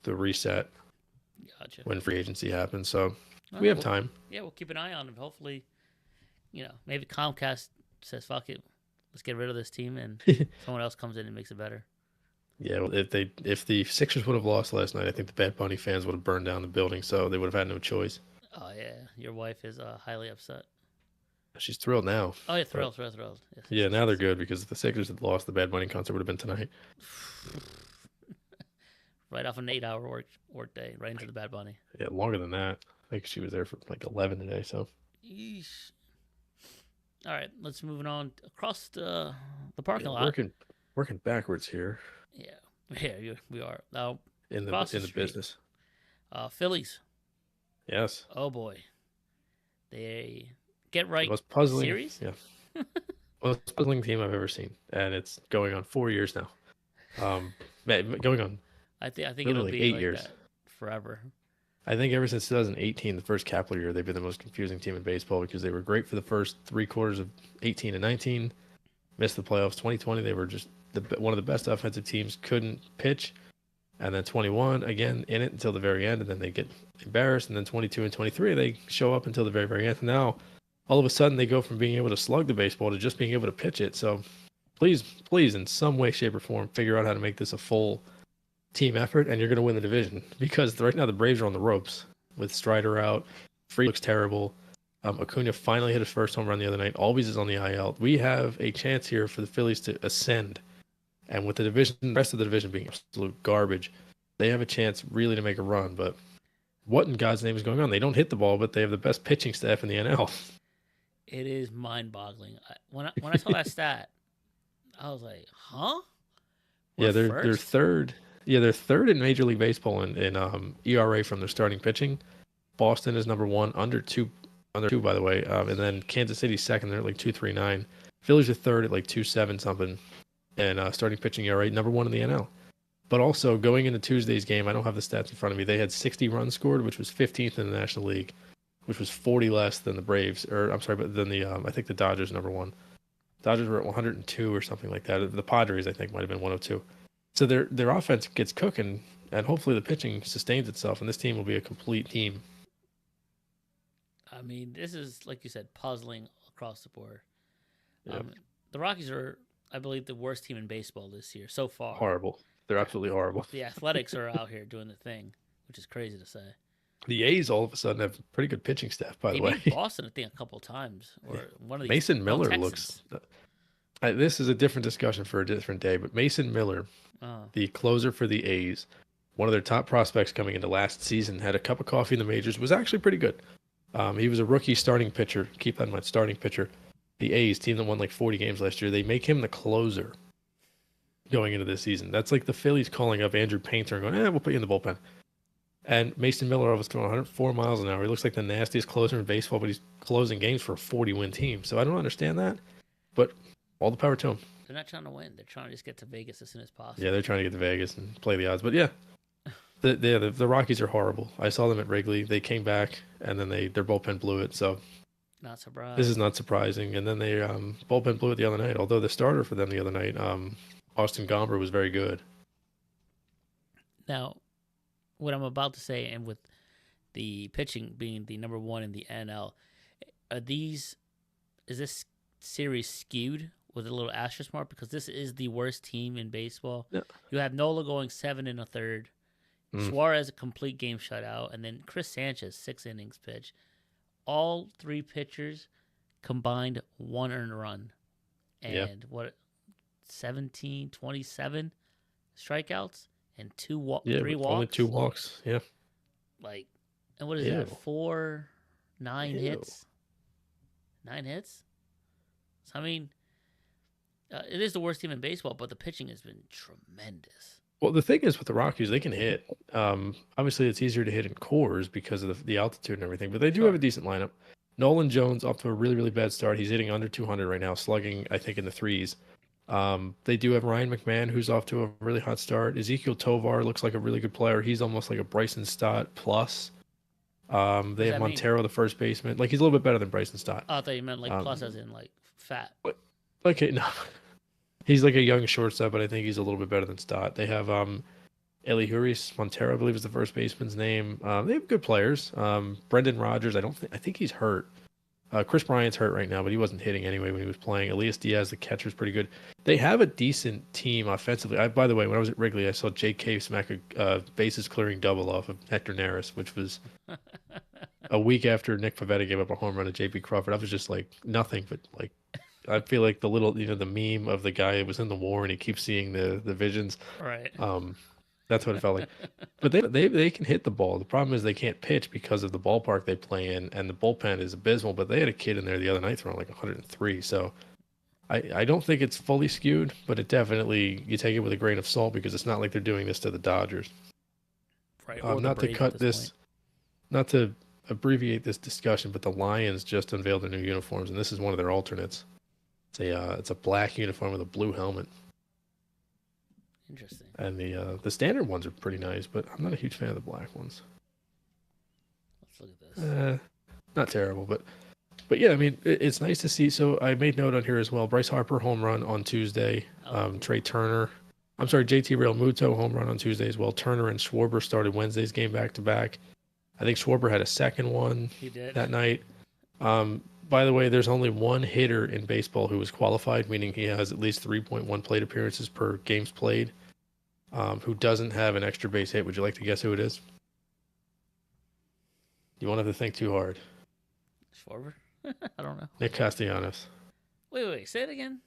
the reset. Gotcha. When free agency happens. So we have time. Yeah, we'll keep an eye on him. Hopefully, maybe Comcast says, fuck it, let's get rid of this team, and someone else comes in and makes it better. Yeah, well, if the Sixers would have lost last night, I think the Bad Bunny fans would have burned down the building, so they would have had no choice. Oh, yeah. Your wife is highly upset. She's thrilled now. Oh, yeah, thrilled. Yes, yeah, now they're good because if the Sixers had lost, the Bad Bunny concert would have been tonight. Right off an 8-hour work day, right into the Bad Bunny. Yeah, longer than that. I think she was there for 11 today, so. Yeesh. All right, let's move on across the parking lot. Working backwards here. Yeah, we are. Now, in the business. Phillies. Yes. Oh, boy. They get right. The most puzzling series? Yeah. Most puzzling team I've ever seen, and it's going on 4 years now. Going on. I think it'll be 8 years. That forever. I think ever since 2018, the first Kapler year, they've been the most confusing team in baseball because they were great for the first 3 quarters of 18 and 19, missed the playoffs. 2020, they were just one of the best offensive teams, couldn't pitch. And then 21, again, in it until the very end, and then they get embarrassed. And then 22 and 23, they show up until the very, very end. And now, all of a sudden, they go from being able to slug the baseball to just being able to pitch it. So please, in some way, shape, or form, figure out how to make this a full team effort, and you're going to win the division. Because right now, the Braves are on the ropes with Strider out. Free looks terrible. Acuna finally hit his first home run the other night. Always is on the IL. We have a chance here for the Phillies to ascend. And with the rest of the division being absolute garbage, they have a chance really to make a run. But what in God's name is going on? They don't hit the ball, but they have the best pitching staff in the NL. It is mind-boggling. When I saw that stat, I was like, "Huh?" Yeah, they're third. Yeah, they're third in Major League Baseball in ERA from their starting pitching. Boston is number 1, under two, by the way. And then Kansas City's second. They're at 2.39. Phillies are third at 2.7 something. And starting pitching ERA, number 1 in the NL. But also, going into Tuesday's game, I don't have the stats in front of me. They had 60 runs scored, which was 15th in the National League, which was 40 less than the Braves, but than the I think the Dodgers number 1. Dodgers were at 102 or something like that. The Padres, I think, might have been 102. So their offense gets cooking, and hopefully the pitching sustains itself, and this team will be a complete team. I mean, this is like you said, puzzling across the board. Yep. The Rockies are, I believe, the worst team in baseball this year so far. Horrible. They're absolutely horrible. The Athletics are out here doing the thing, which is crazy to say. The A's all of a sudden have pretty good pitching staff, by the way. Beat Boston, I think, a couple of times, or one of these. Mason Miller Texans. looks. This is a different discussion for a different day, but Mason Miller, the closer for the A's, one of their top prospects coming into last season, had a cup of coffee in the majors, was actually pretty good. He was a rookie starting pitcher. Keep that in mind, starting pitcher. The A's, team that won like 40 games last year, they make him the closer going into this season. That's like the Phillies calling up Andrew Painter and going, we'll put you in the bullpen. And Mason Miller was throwing 104 miles an hour. He looks like the nastiest closer in baseball, but he's closing games for a 40-win team. So I don't understand that, but all the power to him. They're not trying to win. They're trying to just get to Vegas as soon as possible. Yeah, they're trying to get to Vegas and play the odds. But yeah, the Rockies are horrible. I saw them at Wrigley. They came back, and then their bullpen blew it. So not surprised. This is not surprising. And then they bullpen blew it the other night, although the starter for them the other night, Austin Gomber, was very good. Now, what I'm about to say, and with the pitching being the number one in the NL, is this series skewed with a little asterisk mark? Because this is the worst team in baseball. Yeah. You have Nola going 7 1/3, Suarez a complete game shutout, and then Chris Sanchez 6 innings pitch. All 3 pitchers combined 1 earned run, and 27 strikeouts. And 3 walks. Only 2 walks. Yeah. Like, and what is that? 9 hits. 9 hits. So I mean, it is the worst team in baseball, but the pitching has been tremendous. Well, the thing is with the Rockies, they can hit. Obviously, it's easier to hit in cores because of the altitude and everything, but they do have a decent lineup. Nolan Jones off to a really, really bad start. He's hitting under 200 right now, slugging, I think, in the 3s. They do have Ryan McMahon, who's off to a really hot start. Ezekiel Tovar looks like a really good player. He's almost like a Bryson Stott plus. They have Montero, the first baseman. Like, he's a little bit better than Bryson Stott. Oh, I thought you meant like plus as in like fat. Okay, no. He's like a young shortstop, but I think he's a little bit better than Stott. They have Elihuris Montero, I believe is the first baseman's name. They have good players. Brendan Rodgers, I think he's hurt. Chris Bryant's hurt right now, but he wasn't hitting anyway when he was playing. Elias Diaz, the catcher's pretty good. They have a decent team offensively. By the way, when I was at Wrigley, I saw Jake Cave smack a bases clearing double off of Hector Neris, which was a week after Nick Pivetta gave up a home run to J.P. Crawford. I was just like, nothing but like, I feel like the little, the meme of the guy who was in the war and he keeps seeing the visions. Right. That's what it felt like. But they can hit the ball. The problem is they can't pitch because of the ballpark they play in, and the bullpen is abysmal. But they had a kid in there the other night throwing like 103. So I don't think it's fully skewed, but it definitely, you take it with a grain of salt because it's not like they're doing this to the Dodgers. Right. Not to cut this, not to abbreviate this discussion, but the Lions just unveiled their new uniforms, and this is one of their alternates. It's a black uniform with a blue helmet. Interesting. And the standard ones are pretty nice, but I'm not a huge fan of the black ones. Let's look at this. Not terrible, but yeah, I mean, it's nice to see. So I made note on here as well. Bryce Harper home run on Tuesday. JT Realmuto home run on Tuesday as well. Turner and Schwarber started Wednesday's game back to back. I think Schwarber had a second one that night. By the way, there's only one hitter in baseball who is qualified, meaning he has at least 3.1 plate appearances per games played, who doesn't have an extra base hit. Would you like to guess who it is? You won't have to think too hard. Schwarber? I don't know. Nick Castellanos. Wait. Say it again.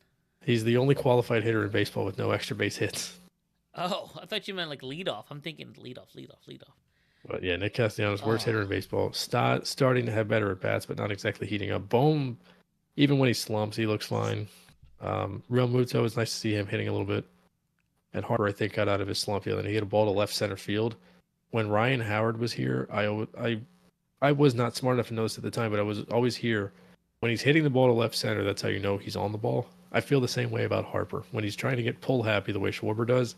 He's the only qualified hitter in baseball with no extra base hits. Oh, I thought you meant like leadoff. I'm thinking leadoff. But yeah, Nick Castellanos, worst hitter in baseball. Starting to have better at bats, but not exactly heating up. Bohm, even when he slumps, he looks fine. Realmuto, it's nice to see him hitting a little bit. And Harper, I think, got out of his slump the other night. He hit a ball to left center field. When Ryan Howard was here, I was not smart enough to notice at the time, but I was always here. When he's hitting the ball to left center, that's how you know he's on the ball. I feel the same way about Harper. When he's trying to get pull happy the way Schwarber does,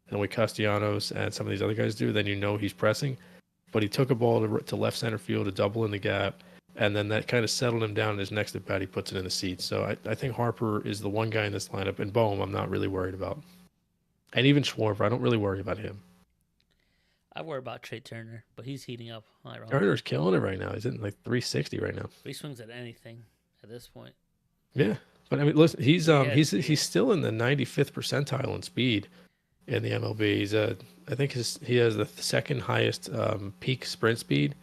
and the way Castellanos and some of these other guys do, then you know he's pressing. But he took a ball to left center field, a double in the gap, and then that kind of settled him down. In his next at bat, he puts it in the seats. So I think Harper is the one guy in this lineup, and Bohm I'm not really worried about, and even Schwarber I don't really worry about him. I worry about Trey Turner, but he's heating up. Turner's killing it right now. He's hitting like 360 right now. He swings at anything at this point. Yeah, but I mean, listen, he's Yeah, he's still in the 95th percentile in speed in the MLB. He's I think he has the second highest peak sprint speed.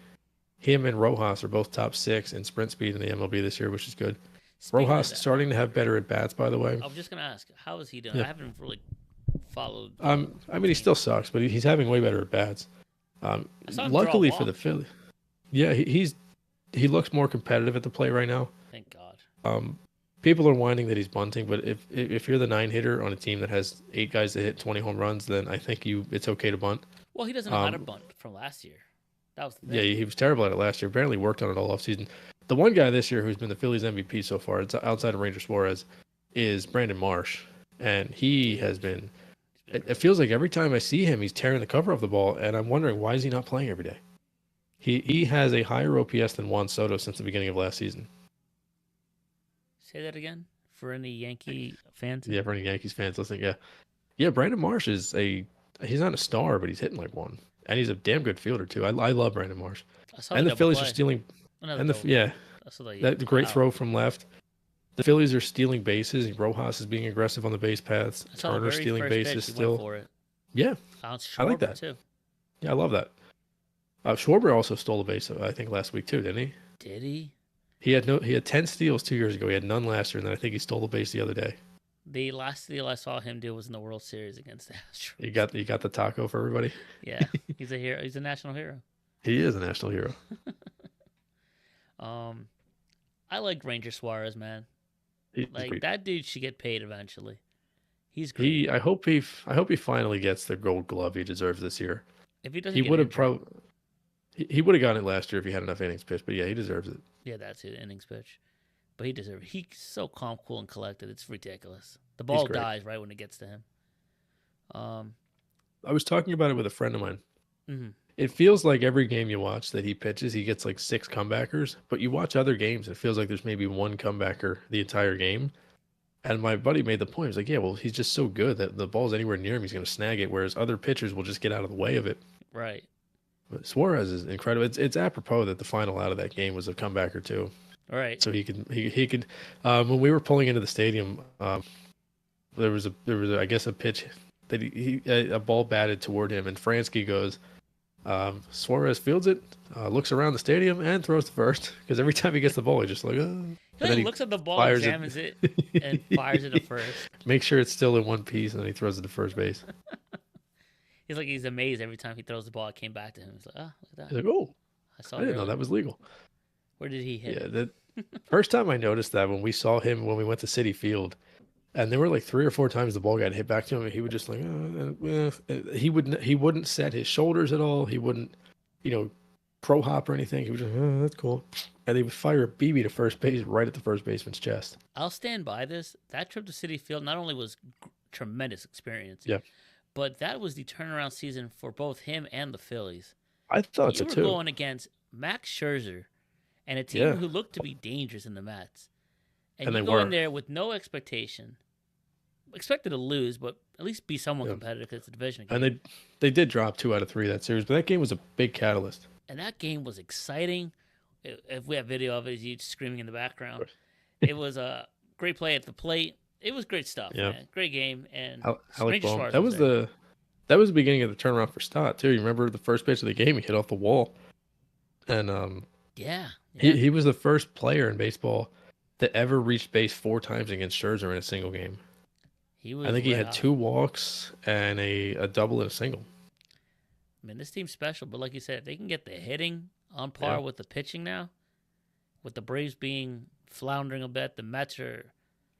Him and Rojas are both top 6 in sprint speed in the MLB this year, which is good. Speaking of Rojas that, starting to have better at bats, by the way. I was just gonna ask, how is he doing? Yeah. I haven't really followed. I mean, he still sucks, but he's having way better at bats. I saw him Luckily draw a for the walk. Philly, yeah, he looks more competitive at the plate right now. Thank God. People are whining that he's bunting, but if you're the 9 hitter on a team that has 8 guys that hit 20 home runs, then I think it's okay to bunt. Well, he doesn't know how to bunt from last year. That was the thing. Yeah, he was terrible at it last year. Apparently worked on it all offseason. The one guy this year who's been the Phillies MVP so far, it's outside of Ranger Suarez, is Brandon Marsh, and he has been. It feels like every time I see him, he's tearing the cover off the ball, and I'm wondering why is he not playing every day. He has a higher OPS than Juan Soto since the beginning of last season. Say that again for any Yankee fans. Yeah, for any Yankees fans listening, yeah. Brandon Marsh he's not a star, but he's hitting like one, and he's a damn good fielder too. I love Brandon Marsh, I saw and the double Phillies play. are stealing. Another And double. I saw that great wow. throw from left. The Phillies are stealing bases. Rojas is being aggressive on the base paths. I saw the Turner's very stealing first bases pitch, he still. went for it. Yeah, Bounced I like Schwarber, that. too. yeah, I love that. Schwarber also stole a base, I think, last week too, didn't he? Did he? He had 10 steals 2 years ago. He had none last year, and then I think he stole a base the other day. The last deal I saw him do was in the World Series against the Astros. You got the taco for everybody. Yeah, he's a hero. He's a national hero. He is a national hero. I like Ranger Suarez, man. He's Like great. that dude should get paid eventually. He's great. I hope he finally gets the Gold Glove he deserves this year. If he doesn't, He get would have injured- probably he would have gotten it last year if he had enough innings pitched. But yeah, he deserves it. Yeah, that's it. Innings pitch, but he deserves. He's so calm, cool, and collected. It's ridiculous. The ball great. dies right when it gets to him. I was talking about it with a friend of mine. Mhm. It feels like every game you watch that he pitches, he gets like 6 comebackers. But you watch other games, it feels like there's maybe 1 comebacker the entire game. And my buddy made the point. He was like, yeah, well, he's just so good that the ball's anywhere near him, he's going to snag it. Whereas other pitchers will just get out of the way of it. Right. But Suarez is incredible. It's apropos that the final out of that game was a comebacker too. All right. So he could. When we were pulling into the stadium, there was I guess a pitch that a ball batted toward him, and Fransky goes. Suarez fields it, looks around the stadium, and throws to first. Because every time he gets the ball, he just like, and He then he looks at the ball, fires it. examines it, and fires it to first. make sure it's still in one piece, and then he throws it to first base. He's amazed every time he throws the ball. It came back to him. He's like, oh, look at He's that. like, oh, I saw I it didn't know earlier. that was legal. Where did he hit? Yeah, it? the first time I noticed that when we saw him when we went to City Field, and there were like 3 or 4 times the ball got hit back to him, and he would just like, he wouldn't set his shoulders at all. He wouldn't, pro hop or anything. He was just, that's cool, and they would fire a BB to first base right at the first baseman's chest. I'll stand by this. That trip to City Field not only was tremendous experience, Yeah. but that was the turnaround season for both him and the Phillies. I thought You so were too. going against Max Scherzer and a team Yeah. who looked to be dangerous in the Mets. And And you they go in were. there with no expectation. Expected to lose, but at least be somewhat Yeah. competitive because it's a division game. And they did drop 2 out of 3 that series, but that game was a big catalyst. And that game was exciting. If we have video of it, you screaming in the background. course. It was a great play at the plate. It was great stuff, Yeah. man. Great game. And Alec Ranger Bohm. Suarez That was there. the beginning of the turnaround for Stott too. You remember the first pitch of the game, he hit off the wall, and Yeah. he was the first player in baseball that ever reached base 4 times against Scherzer in a single game. He was I think he red had hot. 2 walks and a double and a single. I mean, this team's special, but like you said, if they can get the hitting on par Yeah. with the pitching now, with the Braves being floundering a bit, the Mets are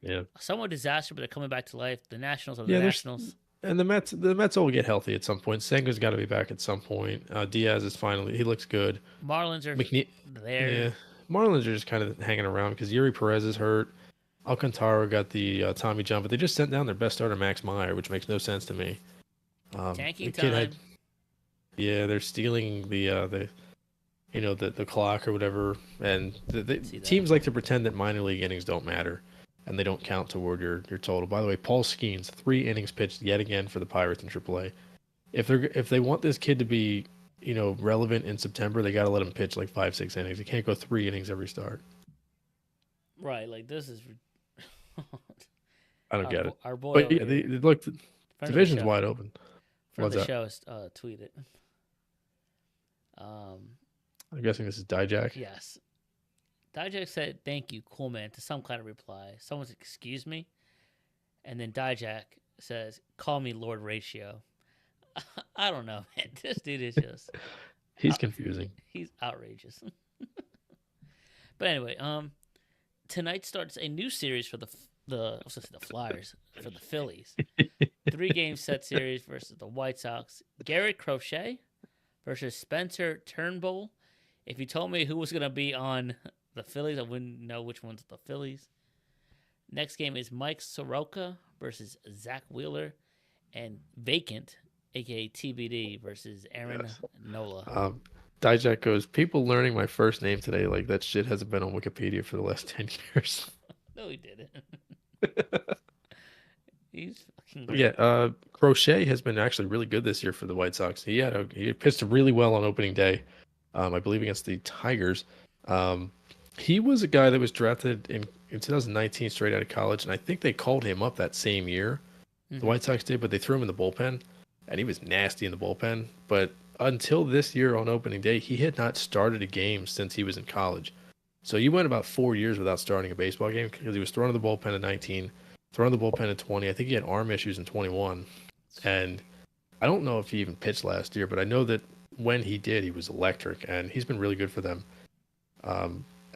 Yeah, somewhat disaster, but they're coming back to life. The Nationals are the Yeah, there's- Nationals. and the Mets will get healthy at some point. Senga's got to be back at some point. Diaz is he looks good. Marlins are McNeil, there. yeah, Marlins are just kind of hanging around because Yuri Perez is hurt. Alcantara got the Tommy John, but they just sent down their best starter, Max Meyer, which makes no sense to me. Tanking the kid time. yeah, they're stealing the the clock or whatever. And the See that? teams like to pretend that minor league innings don't matter, and they don't count toward your total. By the way, Paul Skeens, 3 innings pitched yet again for the Pirates in AAA. If they want this kid to be relevant in September, they got to let him pitch like 5-6 innings. He can't go 3 innings every start. Right, like this is I don't get it. our boy But over yeah, here, look, the friend of the division's show, wide open. friend of What's the that? show tweeted. I'm guessing this is Dijak. Yes, Dijak said thank you, cool man, to some kind of reply. Someone's excuse me, and then Dijak says call me Lord Ratio. I don't know, man. This dude is just He's confusing. he's outrageous. But anyway, tonight starts a new series for the Flyers for the Phillies. 3-game set series versus the White Sox. Garrett Crochet versus Spencer Turnbull. If you told me who was gonna be on the Phillies, I wouldn't know which one's the Phillies. Next game is Mike Soroka versus Zach Wheeler, and Vacant, aka TBD, versus Aaron Yes. Nola. Dijak goes, people learning my first name today, like that shit hasn't been on Wikipedia for the last 10 years. No, he didn't. He's fucking But great. yeah, Crochet has been actually really good this year for the White Sox. He pitched really well on opening day, I believe against the Tigers. He was a guy that was drafted in 2019 straight out of college, and I think they called him up that same year. The Mhm. White Sox did, but they threw him in the bullpen, and he was nasty in the bullpen. But until this year on opening day, he had not started a game since he was in college. So you went about 4 years without starting a baseball game because he was thrown in the bullpen in 19, thrown in the bullpen in 20. I think he had arm issues in 21. And I don't know if he even pitched last year, but I know that when he did, he was electric, and he's been really good for them.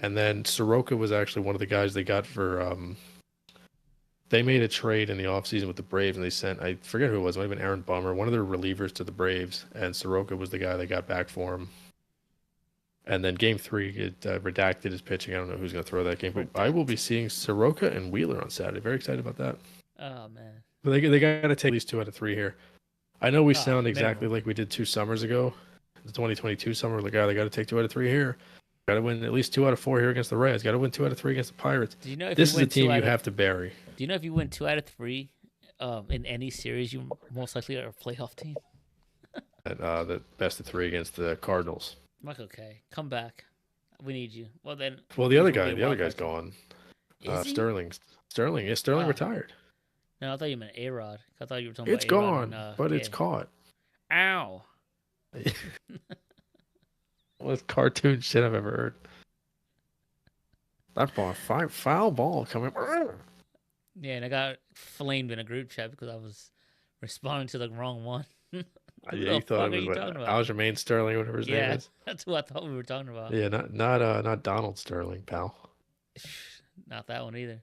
And then Soroka was actually one of the guys they got for they made a trade in the offseason with the Braves, and they sent, I forget who it was, it might have been Aaron Bummer, one of their relievers to the Braves, and Soroka was the guy they got back for him. And then game 3, it redacted his pitching. I don't know who's going to throw that game, but I will be seeing Soroka and Wheeler on Saturday. Very excited about that. Oh man. But they got to take at least 2 out of 3 here. I know we Oh, sound exactly minimum. like we did 2 summers ago. The 2022 summer, like, they got to take 2 out of 3 here. Got to win at least 2 out of 4 here against the Reds. Got to win 2 out of 3 against the Pirates. Do you know if This you is a win team two you out of, have to bury. Do you know if you win 2 out of 3 in any series, you most likely are a playoff team? At the best of 3 against the Cardinals. I'm like, okay, come back. We need you. Well then. Well, the other who's gonna guy, be the a other wild guy's card team? gone. Is he? Sterling. Yeah, Sterling Oh. retired. No, I thought you meant A-Rod. I thought you were talking It's about A-Rod gone, and, but it's Gay. caught. Ow. Most cartoon shit I've ever heard. That ball, foul ball coming. Yeah, and I got flamed in a group chat because I was responding to the wrong one. Who Yeah, the you thought fuck are it you was talking about? Aljamain Sterling, whatever his name Yeah, is. that's who I thought we were talking about. Yeah, not Donald Sterling, pal. Not that one either.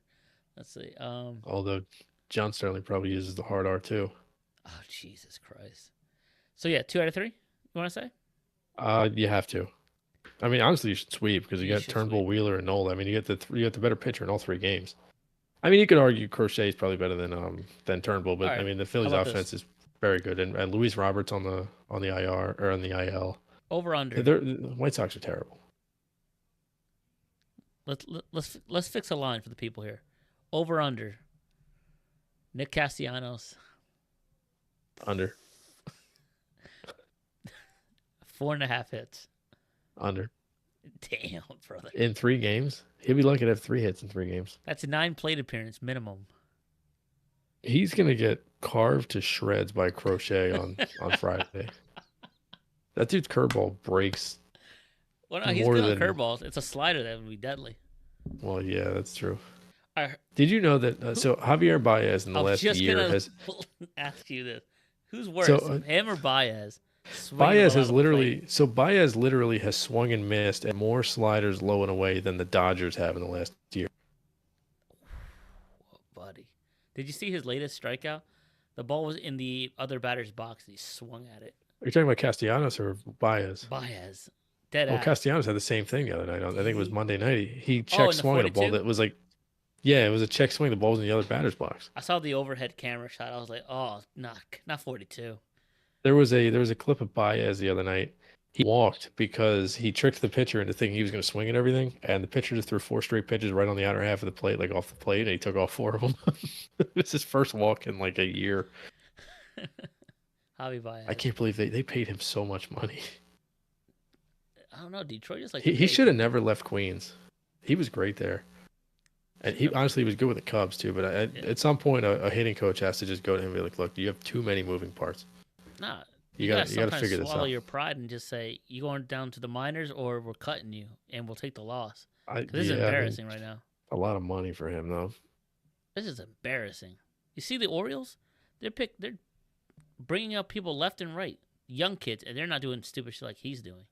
Let's see. Although John Sterling probably uses the hard R too. Oh Jesus Christ. So yeah, 2 out of 3. You want to say? You have to. I mean, honestly, you should sweep because you You got should Turnbull, sweep. Wheeler, and Nola. I mean, you get the better pitcher in all 3 games. I mean, you could argue Crochet is probably better than Turnbull, but All I right. mean, the Phillies' about offense this? is very good, and Luis Roberts on the IR or on the IL. Over under. The White Sox are terrible. Let's fix a line for the people here. Over under. Nick Castellanos, Under. 4.5 hits. Under. Damn, brother. In 3 games, he'll be lucky to have 3 hits in 3 games. That's 9 plate appearance minimum. He's gonna get carved to shreds by Crochet on Friday. That dude's curveball breaks. Well, no, he's More good on than- curveballs. It's a slider that would be deadly. Well, yeah, that's true. I, Did you know that? So Javier Baez in the I was last just year gonna has ask you this: who's worse, So, him or Baez? Swinging the Baez ball has out of the plate. Baez literally has swung and missed at more sliders low and away than the Dodgers have in the last year. Whoa, buddy. Did you see his latest strikeout? The ball was in the other batter's box, and he swung at it. Are you talking about Castellanos or Baez? Baez, dead Well, ass. Castellanos had the same thing the other night. I think it was He- Monday night. He in check the swung at a ball 42? that was like, yeah, it was a check swing. The ball was in the other batter's box. I saw the overhead camera shot. I was like, oh, not 42. There was a clip of Baez the other night. He walked because he tricked the pitcher into thinking he was going to swing and everything, and the pitcher just threw 4 straight pitches right on the outer half of the plate, like off the plate, and he took all 4 of them. It was his first walk in like a year. Javi I Baez. can't believe they paid him so much money. I don't know. Detroit just like He to he pay should have people. never left Queens. He was great there. And he Never- honestly was good with the Cubs too. But Yeah. at some point, a hitting coach has to just go to him and be like, "Look, you have too many moving parts. Nah, You gotta gotta sometimes figure this swallow out." your pride and just say you going down to the minors or we're cutting you and we'll take the loss. I 'Cause this is yeah, I mean, embarrassing right now. a lot of money for him though. This is embarrassing. You see the Orioles? They're bringing up people left and right, young kids, and they're not doing stupid shit like he's doing.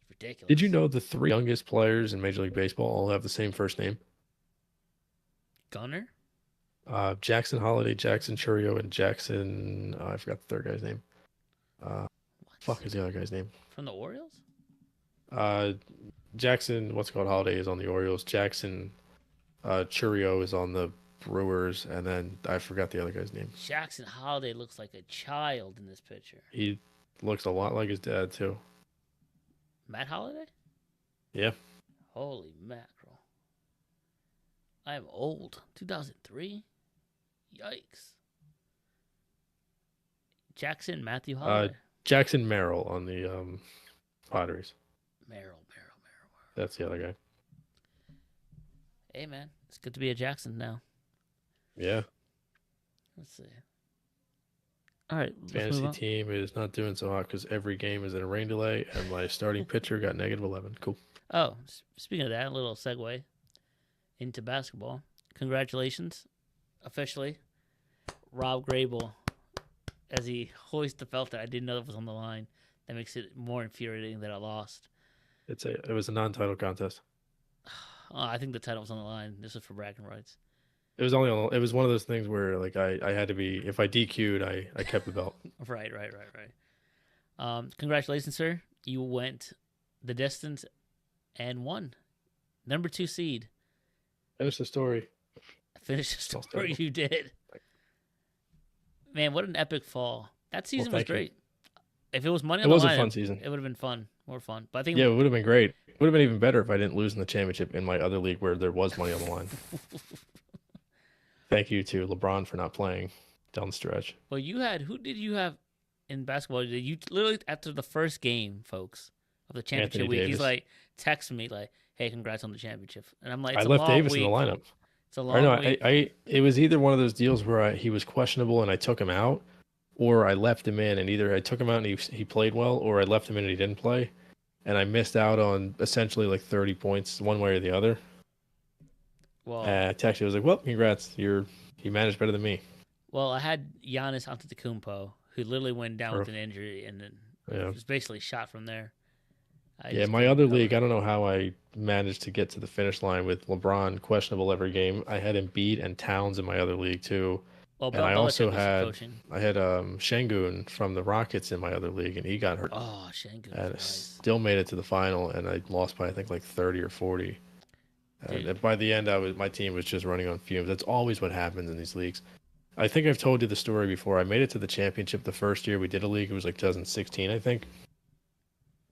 It's ridiculous. Did you know the 3 youngest players in Major League Baseball all have the same first name? Gunner? Jackson Holiday, Jackson Churio, and Jackson. I forgot the third guy's name. What? Fuck is the other guy's name? From the Orioles? Uh, Jackson. What's it called? Holiday is on the Orioles. Jackson Churio is on the Brewers, and then I forgot the other guy's name. Jackson Holiday looks like a child in this picture. He looks a lot like his dad too. Matt Holiday? Yeah. Holy mackerel. I am old. 2003? Yikes. Jackson Matthew Holiday. Jackson Merrill on the Padres. Merrill. That's the other guy. Hey, man. It's good to be a Jackson now. Yeah. Let's see. All right. Let's Fantasy move on. team is not doing so hot because every game is in a rain delay, and my starting pitcher got -11. Cool. Oh, speaking of that, a little segue into basketball. Congratulations, officially, Rob Grable, as he hoists the belt that I didn't know that was on the line. That makes it more infuriating that I lost. It was a non-title contest. I think the title was on the line. This is for bragging rights. It was it was one of those things where like I had to be, if I DQ'd, I kept the belt. Right. Congratulations, sir. You went the distance and won. Number 2 seed. Finish the story. Finish the Still story terrible. you did. Man, what an epic fall. That season was thank you. great. If it was money It on the was a line, fun season. it would have been fun. More fun. But I think Yeah, it would have been great. It would have been even better if I didn't lose in the championship in my other league where there was money on the line. Thank you to LeBron for not playing down the stretch. well, who did you have in basketball? You literally after the first game, folks, of the championship Anthony week, he's Davis. like texting me like, "Hey, congrats on the championship," and I'm like, I it's a left long Davis week. in the lineup. It's a Or long no, week. it was either one of those deals where he was questionable and I took him out, or I left him in and either I took him out and he played well, or I left him in and he didn't play, and I missed out on essentially like 30 points one way or the other. Well, I texted, I was like, "Well, congrats, you managed better than me." I had Giannis Antetokounmpo, who literally went down with Sure. an injury and then Yeah, was basically shot from there. yeah. My other league, I don't know how I managed to get to the finish line with LeBron questionable every game. I had Embiid and Towns in my other league too. Well, And I also Belichick was had coaching. I had Şengün from the Rockets in my other league, and he got hurt. Oh, Şengün was And I nice. still made it to the final, and I lost by I think like 30 or 40. Dude. And by the end, my team was just running on fumes. That's always what happens in these leagues. I think I've told you the story before. I made it to the championship the first year we did a league. It was like 2016, I think.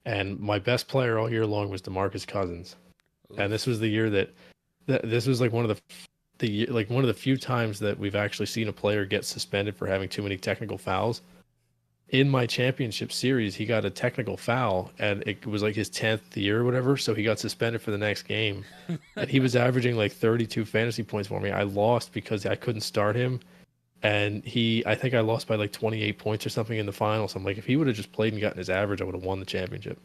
And my best player all year long was DeMarcus Cousins. And this was the year that this was like one of one of the few times that we've actually seen a player get suspended for having too many technical fouls. In my championship series, he got a technical foul, and it was like his 10th year or whatever, so he got suspended for the next game. And he was averaging like 32 fantasy points for me. I lost because I couldn't start him, and I think I lost by like 28 points or something in the finals. I'm like, if he would have just played and gotten his average, I would have won the championship.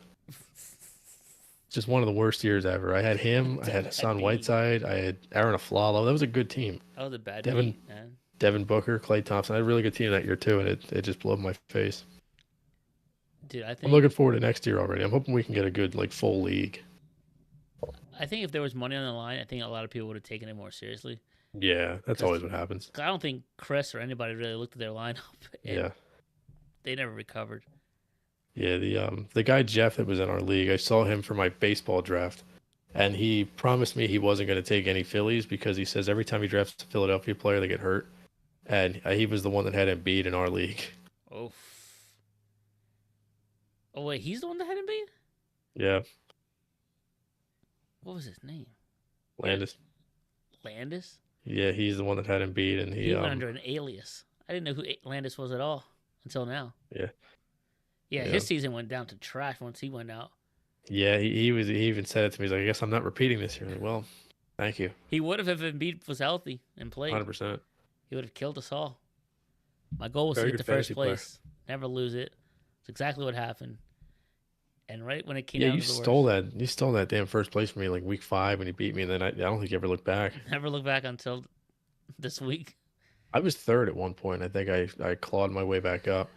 Just one of the worst years ever. I had him, I had Hassan Whiteside, I had Aaron Aflalo. That was a good team. That was a bad Devin- beat, man. Devin Booker, Klay Thompson. I had a really good team that year too, and it just blew up my face. Dude, I I'm think looking forward to next year already. I'm hoping we can get a good like full league. if there was money on the line, I think a lot of people would have taken it more seriously. Yeah, that's 'Cause- always what happens. 'Cause I don't think Chris or anybody really looked at their lineup. And Yeah. they never recovered. Yeah, the guy Jeff that was in our league, I saw him for my baseball draft, and he promised me he wasn't going to take any Phillies because he says every time he drafts a Philadelphia player, they get hurt, and he was the one that had Embiid in our league. Oh, Oh wait, he's the one that had Embiid. Yeah, What was his name? Yeah, Landis. Landis. Yeah, he's the one that had Embiid, and He went under an alias. I didn't know who Landis was at all until now. yeah, Yeah, yeah, his season went down to trash once he went out. yeah. He even said it to me. He's like, I guess I'm not repeating this year. Like, well, thank you, He would have if Embiid was healthy and played. 100%. He would have killed us all. My goal was to Very get good to first fantasy player. place, never lose it. It's exactly what happened. And right when it came Yeah, down you to the stole worst, that. You stole that damn first place from me like week 5 when you beat me, and then I don't think you ever looked back. never look back until this week. I was third at one point. I think I clawed my way back up,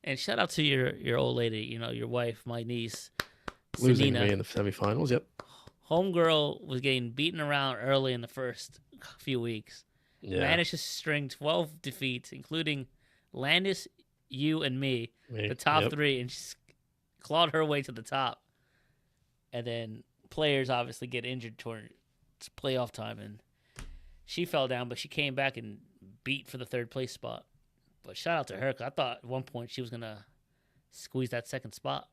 And shout out to your old lady, your wife, my niece, losing to me Sanina. in the semifinals. Yep. Homegirl was getting beaten around early in the first few weeks. Yeah. Managed to string 12 defeats, including Landis, you, and me, the top Yep. 3, and she clawed her way to the top. And then players obviously get injured towards playoff time, and she fell down, but she came back and beat for the third place spot. But shout out to her, because I thought at one point she was going to squeeze that second spot.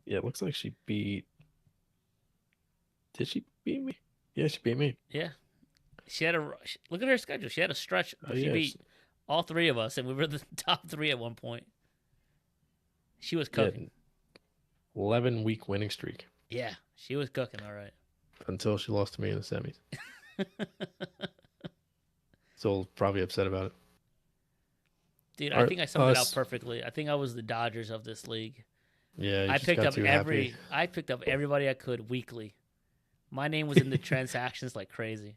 Yeah, it looks like she beat. Did she beat me? Yeah, she beat me. Yeah. She had look at her schedule. She had a stretch where she yeah, beat all 3 of us, and we were the top 3 at one point. She was Yeah, cooking. 11-week winning streak Yeah, she was cooking, all right. until she lost to me in the semis. So probably upset about it. Dude, Are I think I summed it out us- perfectly. I think I was the Dodgers of this league. Yeah, you I just picked got up too happy. I picked up everybody I could weekly. My name was in the transactions like crazy.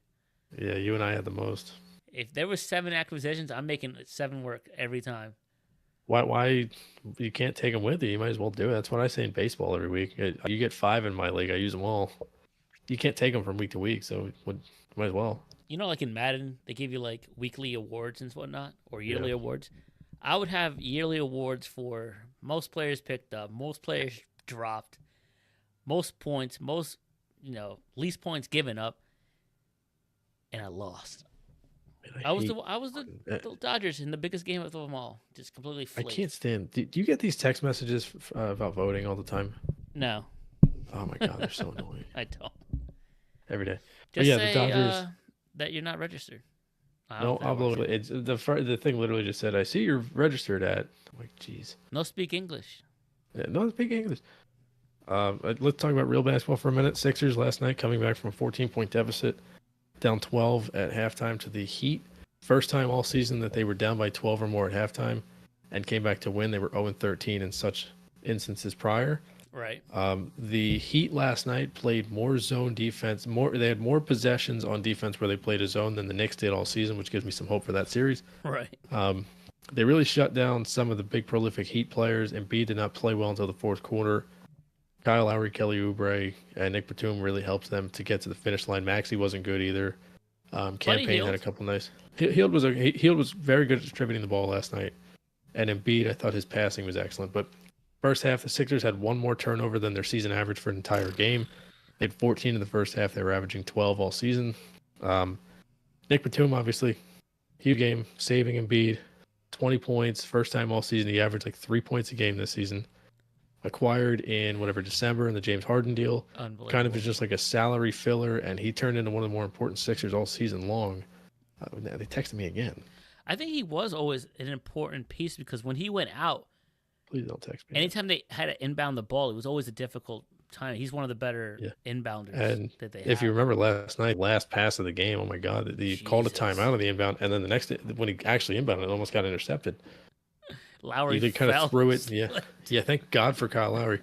Yeah, you and I had the most. If there was 7 acquisitions, I'm making 7 work every time. Why you can't take them with you? You might as well do it. That's what I say in baseball every week. You get 5 in my league. I use them all. You can't take them from week to week, so might as well. Like in Madden, they give you like weekly awards and whatnot, or yearly awards. I would have yearly awards for most players picked up, most players dropped, most points, most least points given up, and I lost. Man, I was hate the Dodgers in the biggest game of them all, just completely I flaked. can't stand. Do you get these text messages about voting all the time? No, Oh my god, they're so annoying I don't. every day. Just yeah, say the Dodgers. that you're not registered. I No, don't think I'll that blow works. it. It's the thing literally just said, "I see you're registered at." I'm like, jeez. No speak English. Yeah, no, it's big English. Let's talk about real basketball for a minute. Sixers last night coming back from a 14-point deficit, down 12 at halftime to the Heat. First time all season that they were down by 12 or more at halftime, and came back to win. They were 0-13 in such instances prior. Right. The Heat last night played more zone defense. They had more possessions on defense where they played a zone than the Knicks did all season, which gives me some hope for that series. Right. They really shut down some of the big prolific Heat players. Embiid did not play well until the fourth quarter. Kyle Lowry, Kelly Oubre, and Nick Batum really helped them to get to the finish line. Maxey wasn't good either. Campaign had a couple nice. Hield was very good at distributing the ball last night, and Embiid, I thought his passing was excellent. But first half, the Sixers had one more turnover than their season average for an entire game. They had 14 in the first half. They were averaging 12 all season. Nick Batum, obviously, huge game, saving Embiid, 20 points, first time all season. He averaged like 3 points a game this season. Acquired in December in the James Harden deal. Unbelievable. Kind of is just like a salary filler, and he turned into one of the more important Sixers all season long. They texted me again. I think he was always an important piece because when he went out, Please don't text me. anytime they had to inbound the ball, it was always a difficult time. He's one of the better inbounders And that they have. if you remember last night, last pass of the game, oh my God, he called a Jesus. timeout on the inbound, and then the next when he actually inbounded, it almost got intercepted. Lowry He kind fell. of threw it. Yeah. Thank God for Kyle Lowry.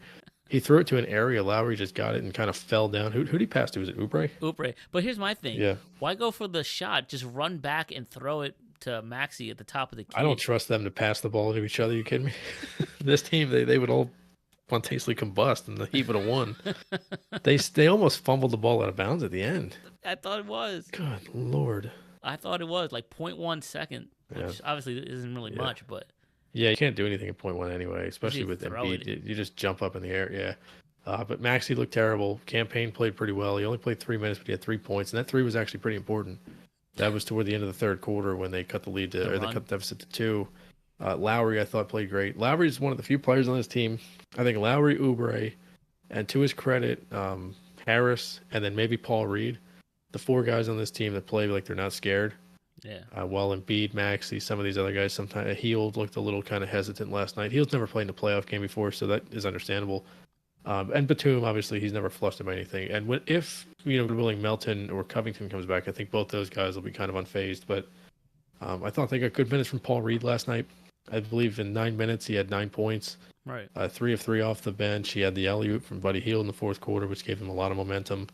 He threw it to an area. Lowry just got it and kind of fell down. Who'd he pass to? Was it Oubre? Oubre. But here's my thing. Yeah. Why go for the shot? Just run back and throw it to Maxey at the top of the key. I don't trust them to pass the ball to each other. You kidding me? This team, they would all spontaneously combust, and the Heat would have won. They almost fumbled the ball out of bounds at the end. I thought it was. Good Lord. I thought it was like 0.1 second, which obviously isn't really much, but Yeah, you can't do anything at 0.1 anyway, especially You with throw Embiid. You just jump up in the air, yeah. But Maxey looked terrible. Campaign played pretty well. He only played 3 minutes, but he had 3 points, and that 3 was actually pretty important. That was toward the end of the third quarter when they cut the lead to, or they run. cut the deficit to 2. Lowry, I thought, played great. Lowry is one of the few players on this team. I think Lowry, Oubre, and to his credit, Harris, and then maybe Paul Reed, the four guys on this team that play like they're not scared. Yeah. While Embiid, Maxey, some of these other guys, sometimes Hield looked a little kind of hesitant last night. Hield's never played in a playoff game before, so that is understandable. And Batum, obviously, he's never flustered by anything. And if Willing Melton or Covington comes back, I think both those guys will be kind of unfazed. But I thought they got good minutes from Paul Reed last night. I believe in 9 minutes he had 9 points. Right. 3 of 3 off the bench. He had the alley-oop from Buddy Hield in the fourth quarter, which gave him a lot of momentum.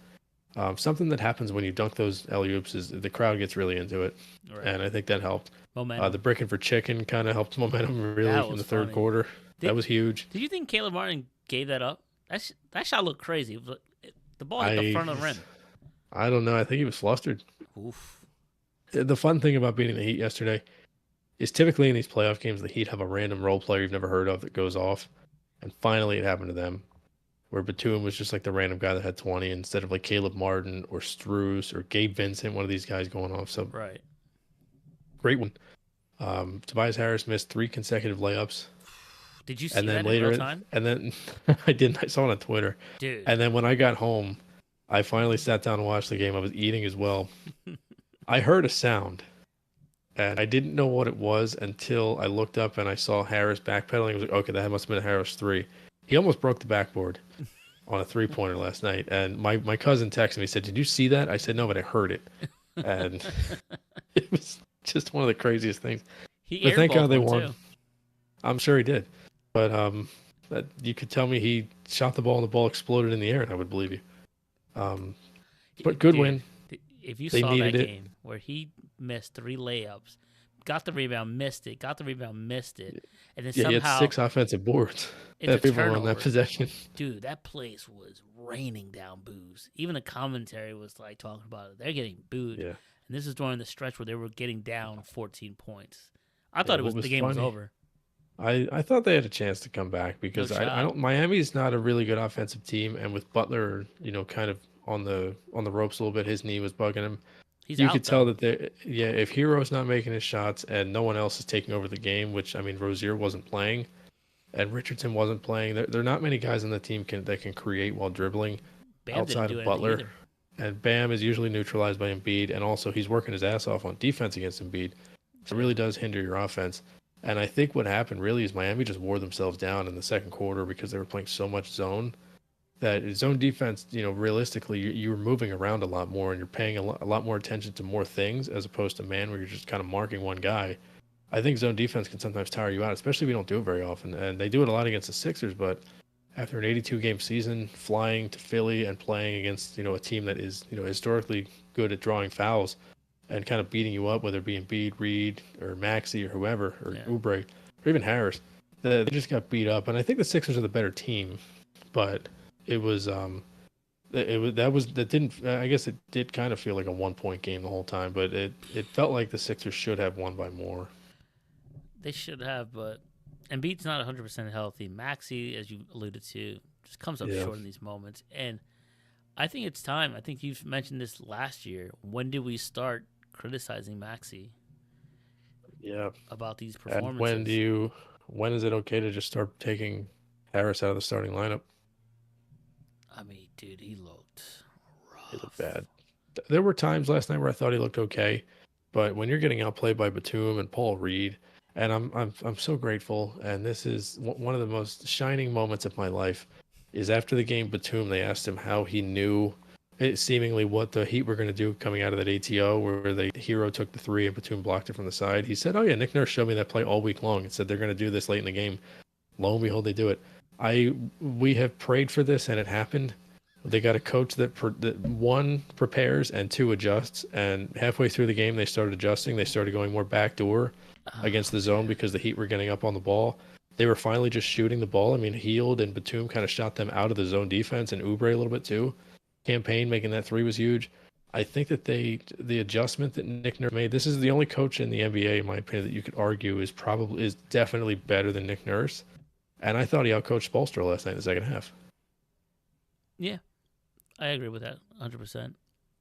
Something that happens when you dunk those alley-oops is the crowd gets really into it, Right. and I think that helped. Momentum. The bricking for chicken kind of helped momentum really That in was the third funny. quarter. That was huge. Did you think Caleb Martin gave that up? That shot looked crazy. The ball hit the front of the rim. I don't know. I think he was flustered. Oof. The fun thing about beating the Heat yesterday is typically in these playoff games, the Heat have a random role player you've never heard of that goes off, and finally it happened to them, where Batum was just like the random guy that had 20 instead of like Caleb Martin or Strus or Gabe Vincent, one of these guys going off. So Right. great one. Tobias Harris missed 3 consecutive layups. Did you see And then that later, in real time? and then I didn't. I saw it on Twitter. Dude. And then when I got home, I finally sat down and watched the game. I was eating as well. I heard a sound, and I didn't know what it was until I looked up and I saw Harris backpedaling. I was like, okay, that must have been a Harris 3. He almost broke the backboard on a 3-pointer last night. And my cousin texted me, said, "Did you see that?" I said, "No, but I heard it." And it was just one of the craziest things. But thank God they won. Too. I'm sure he did. But that you could tell me he shot the ball and the ball exploded in the air, and I would believe you. But good win. If you They saw that needed it. game where he missed 3 layups, got the rebound, missed it, got the rebound, missed it, and then Yeah, he somehow had 6 offensive boards. it's a People were on turnover. that possession. Dude, that place was raining down boos. Even the commentary was like talking about it. They're getting booed. Yeah. And this is during the stretch where they were getting down 14 points. I thought what the game was funny- over. I thought they had a chance to come back because No I shot. don't. Miami's not a really good offensive team, and with Butler, kind of on the ropes a little bit, his knee was bugging him. He's You out, could tell though. that if Hero's not making his shots and no one else is taking over the game, which I mean Rozier wasn't playing, and Richardson wasn't playing. There are not many guys on the team that can create while dribbling Bam outside didn't do of Butler. anything either. And Bam is usually neutralized by Embiid, and also he's working his ass off on defense against Embiid. So it really does hinder your offense. And I think what happened really is Miami just wore themselves down in the second quarter because they were playing so much zone. That zone defense, realistically, you're moving around a lot more and you're paying a lot more attention to more things as opposed to man where you're just kind of marking one guy. I think zone defense can sometimes tire you out, especially if you don't do it very often. And they do it a lot against the Sixers, but after an 82-game season, flying to Philly and playing against a team that is historically good at drawing fouls and kind of beating you up, whether it be Embiid, Reed, or Maxey, or whoever, or Oubre, or even Harris, they just got beat up. And I think the Sixers are the better team, but it was I guess it did kind of feel like a 1-point game the whole time, but it felt like the Sixers should have won by more. They should have, but Embiid's not 100% healthy. Maxey, as you alluded to, just comes up short in these moments. And I think it's time. I think you've mentioned this last year. When did we start criticizing Maxey? Yeah. About these performances. And when is it okay to just start taking Harris out of the starting lineup? I mean, dude, he looked rough. He looked bad. There were times last night where I thought he looked okay, but when you're getting outplayed by Batum and Paul Reed, and I'm so grateful, and this is one of the most shining moments of my life, is after the game Batum, they asked him how he knew seemingly what the Heat were going to do coming out of that ATO where the Hero took the 3 and Batum blocked it from the side. He said, "Oh yeah, Nick Nurse showed me that play all week long and said they're going to do this late in the game." Lo and behold, they do it. We have prayed for this and it happened. They got a coach that one prepares and 2 adjusts, and halfway through the game they started adjusting. They started going more backdoor against the zone because the Heat were getting up on the ball. They were finally just shooting the ball. I mean, Hield and Batum kind of shot them out of the zone defense, and Oubre a little bit too. Campaign making that 3 was huge. I think that the adjustment that Nick Nurse made, this is the only coach in the NBA, in my opinion, that you could argue is definitely better than Nick Nurse. And I thought he outcoached Spoelstra last night in the second half. Yeah, I agree with that 100%.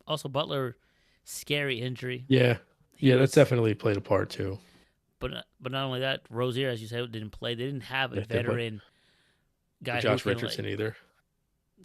Also, Butler, scary injury. Yeah, that's definitely played a part too. but not only that, Rozier, as you said, didn't play. They didn't have a They play- veteran guy Josh Richardson either.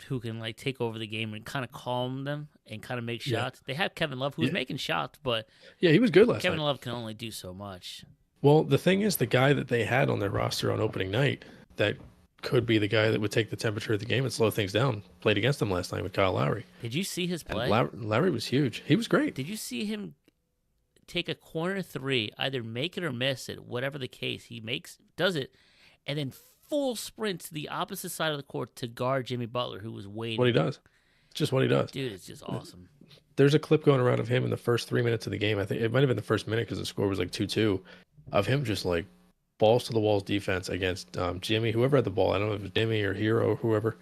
who can like take over the game and kind of calm them and kind of make Yeah. shots. They have Kevin Love who's Yeah. making shots, but Yeah, he was good last Kevin night. Love can only do so much. Well, the thing is, the guy that they had on their roster on opening night that could be the guy that would take the temperature of the game and slow things down played against them last night with Kyle Lowry. Did you see his play? And Lowry was huge. He was great. Did you see him take a corner three, either make it or miss it, whatever the case? He does it, and then full sprint to the opposite side of the court to guard Jimmy Butler, who was waiting. What he does. It's just what he does. Dude, it's just awesome. There's a clip going around of him in the first 3 minutes of the game. I think it might have been the first minute because the score was like 2-2, of him just like balls to the walls defense against Jimmy, whoever had the ball. I don't know if it was Jimmy or Hero or whoever.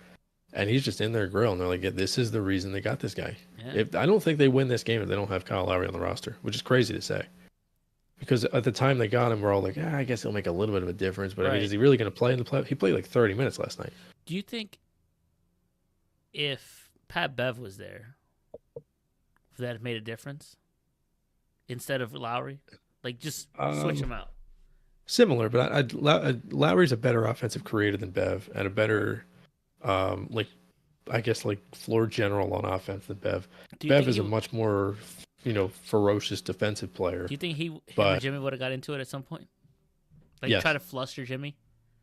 And he's just in their grill, and they're like, yeah, this is the reason they got this guy. Yeah. I don't think they win this game if they don't have Kyle Lowry on the roster, which is crazy to say. Because at the time they got him, we're all like, I guess he'll make a little bit of a difference. But I mean, Right. is he really going to play in the play? He played like 30 minutes last night. Do you think if Pat Bev was there, would that have made a difference instead of Lowry? Like, just switch him out. Similar, but Lowry's a better offensive creator than Bev, and a better, like, I guess, like floor general on offense than Bev. Do you Bev think is he- a much more, ferocious defensive player. Do you think him and but- Jimmy would have got into it at some point? Like, Yes. try to fluster Jimmy?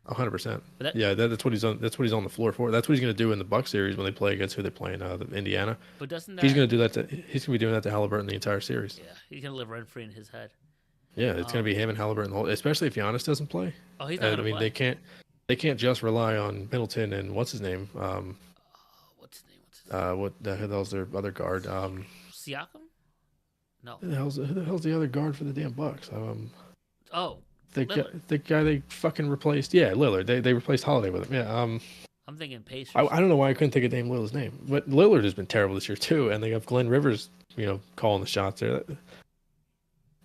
100%. But that- Yeah, that's what he's on. That's what he's on the floor for. That's what he's going to do in the Buck series when they play against who they're playing, Indiana. But doesn't that... He's going to do that. He's going to be doing that to Halliburton the entire series. Yeah, he's going to live rent-free in his head. Yeah, it's going to be him and Halliburton the whole. Especially if Giannis doesn't play. Oh, he's not I going to mean, play. they can't just rely on Middleton and what's his name. What's his name? What the hell's their other guard? Siakam? No. Who the hell's the other guard for the damn Bucks? Oh, The guy they fucking replaced. Yeah, Lillard. They replaced Holiday with him. Yeah. I'm thinking Pacers. I don't know why I couldn't think of Dame Lillard's name, but Lillard has been terrible this year too, and they have Glenn Rivers, calling the shots there.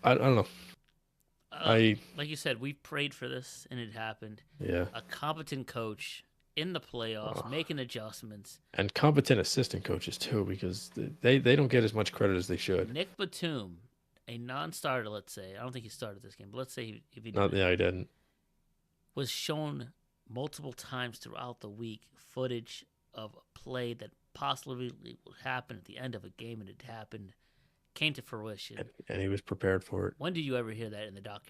I don't know. Like you said, we prayed for this, and it happened. Yeah, A competent coach in the playoffs, making adjustments. and competent assistant coaches too, because they don't get as much credit as they should. Nick Batum, a non-starter, let's say. I don't think he started this game, but let's say if he Not did, yeah, he didn't. was shown multiple times throughout the week footage of a play that possibly would happen at the end of a game, and it happened, came to fruition. And he was prepared for it. When did you ever hear that in the Doc